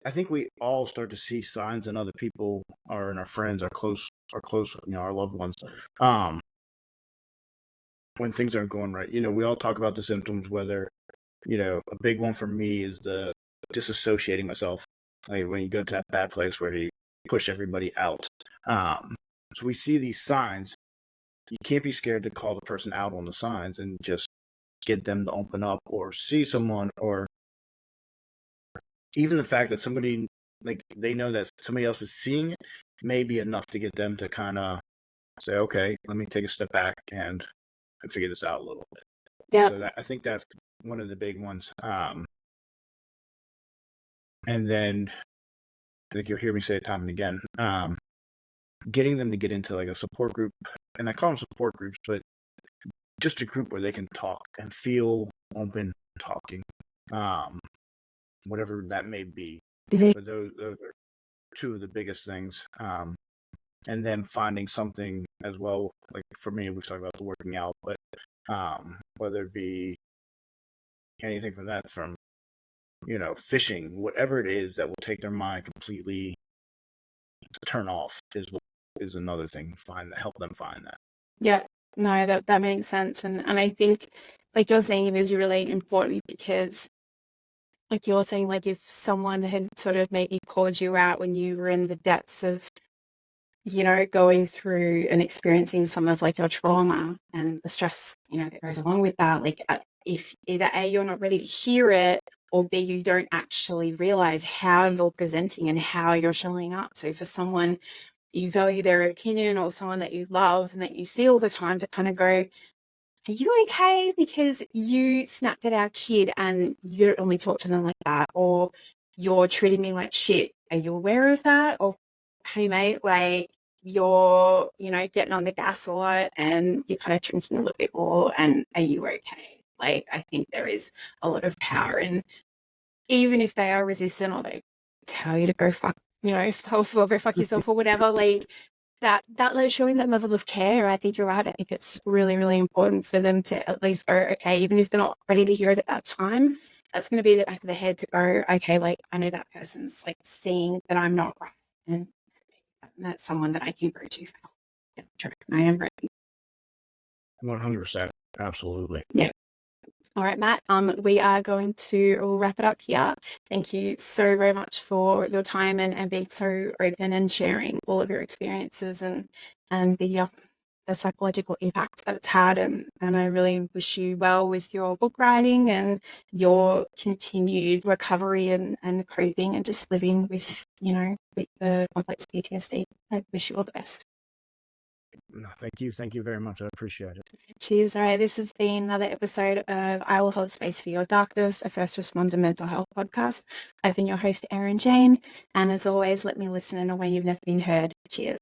I think we all start to see signs in other people, or in our friends, our close, you know, our loved ones. When things aren't going right, you know, we all talk about the symptoms. Whether, you know, a big one for me is the disassociating myself. Like when you go to that bad place where you push everybody out. So we see these signs. You can't be scared to call the person out on the signs and just get them to open up, or see someone, or even the fact that somebody, like, they know that somebody else is seeing it, may be enough to get them to kind of say, okay, let me take a step back and figure this out a little bit. Yeah. So I think that's one of the big ones. And then I think you'll hear me say it time and again, getting them to get into like a support group, and I call them support groups, but just a group where they can talk and feel open talking, whatever that may be. But those are 2 of the biggest things. And then finding something as well. Like for me, we've talked about the working out, but whether it be, anything from that, from, fishing, whatever it is that will take their mind completely to turn off is another thing. Help them find that. Yeah, no, that makes sense. And I think, like you're saying, it is really important because, like you're saying, like if someone had sort of maybe called you out when you were in the depths of, going through and experiencing some of like your trauma and the stress, that goes along with that, like if either A, you're not ready to hear it, or B, you don't actually realize how you're presenting and how you're showing up. So for someone you value their opinion, or someone that you love and that you see all the time, to kind of go, are you okay? Because you snapped at our kid and you don't only talk to them like that, or you're treating me like shit. Are you aware of that? Or, hey mate, like you're, getting on the gas a lot and you're kind of drinking a little bit more, and are you okay? Like, I think there is a lot of power in, even if they are resistant or they tell you to go fuck, or go fuck yourself or whatever, like that showing that level of care. I think you're right. I think it's really, really important for them to at least go, okay, even if they're not ready to hear it at that time, that's going to be the back of the head to go, okay, like I know that person's like seeing that I'm not right, and that's someone that I can go to for help. Yeah, I am ready. 100%. Absolutely. Yeah. All right, Matt, we are going to wrap it up here. Thank you so very much for your time and being so open and sharing all of your experiences and the psychological impact that it's had. And I really wish you well with your book writing and your continued recovery and coping and just living with, with the complex PTSD. I wish you all the best. Thank you. Thank you very much. I appreciate it. Cheers. All right. This has been another episode of I Will Hold Space for Your Darkness, a first responder mental health podcast. I've been your host, Erin Jane. And as always, let me listen in a way you've never been heard. Cheers.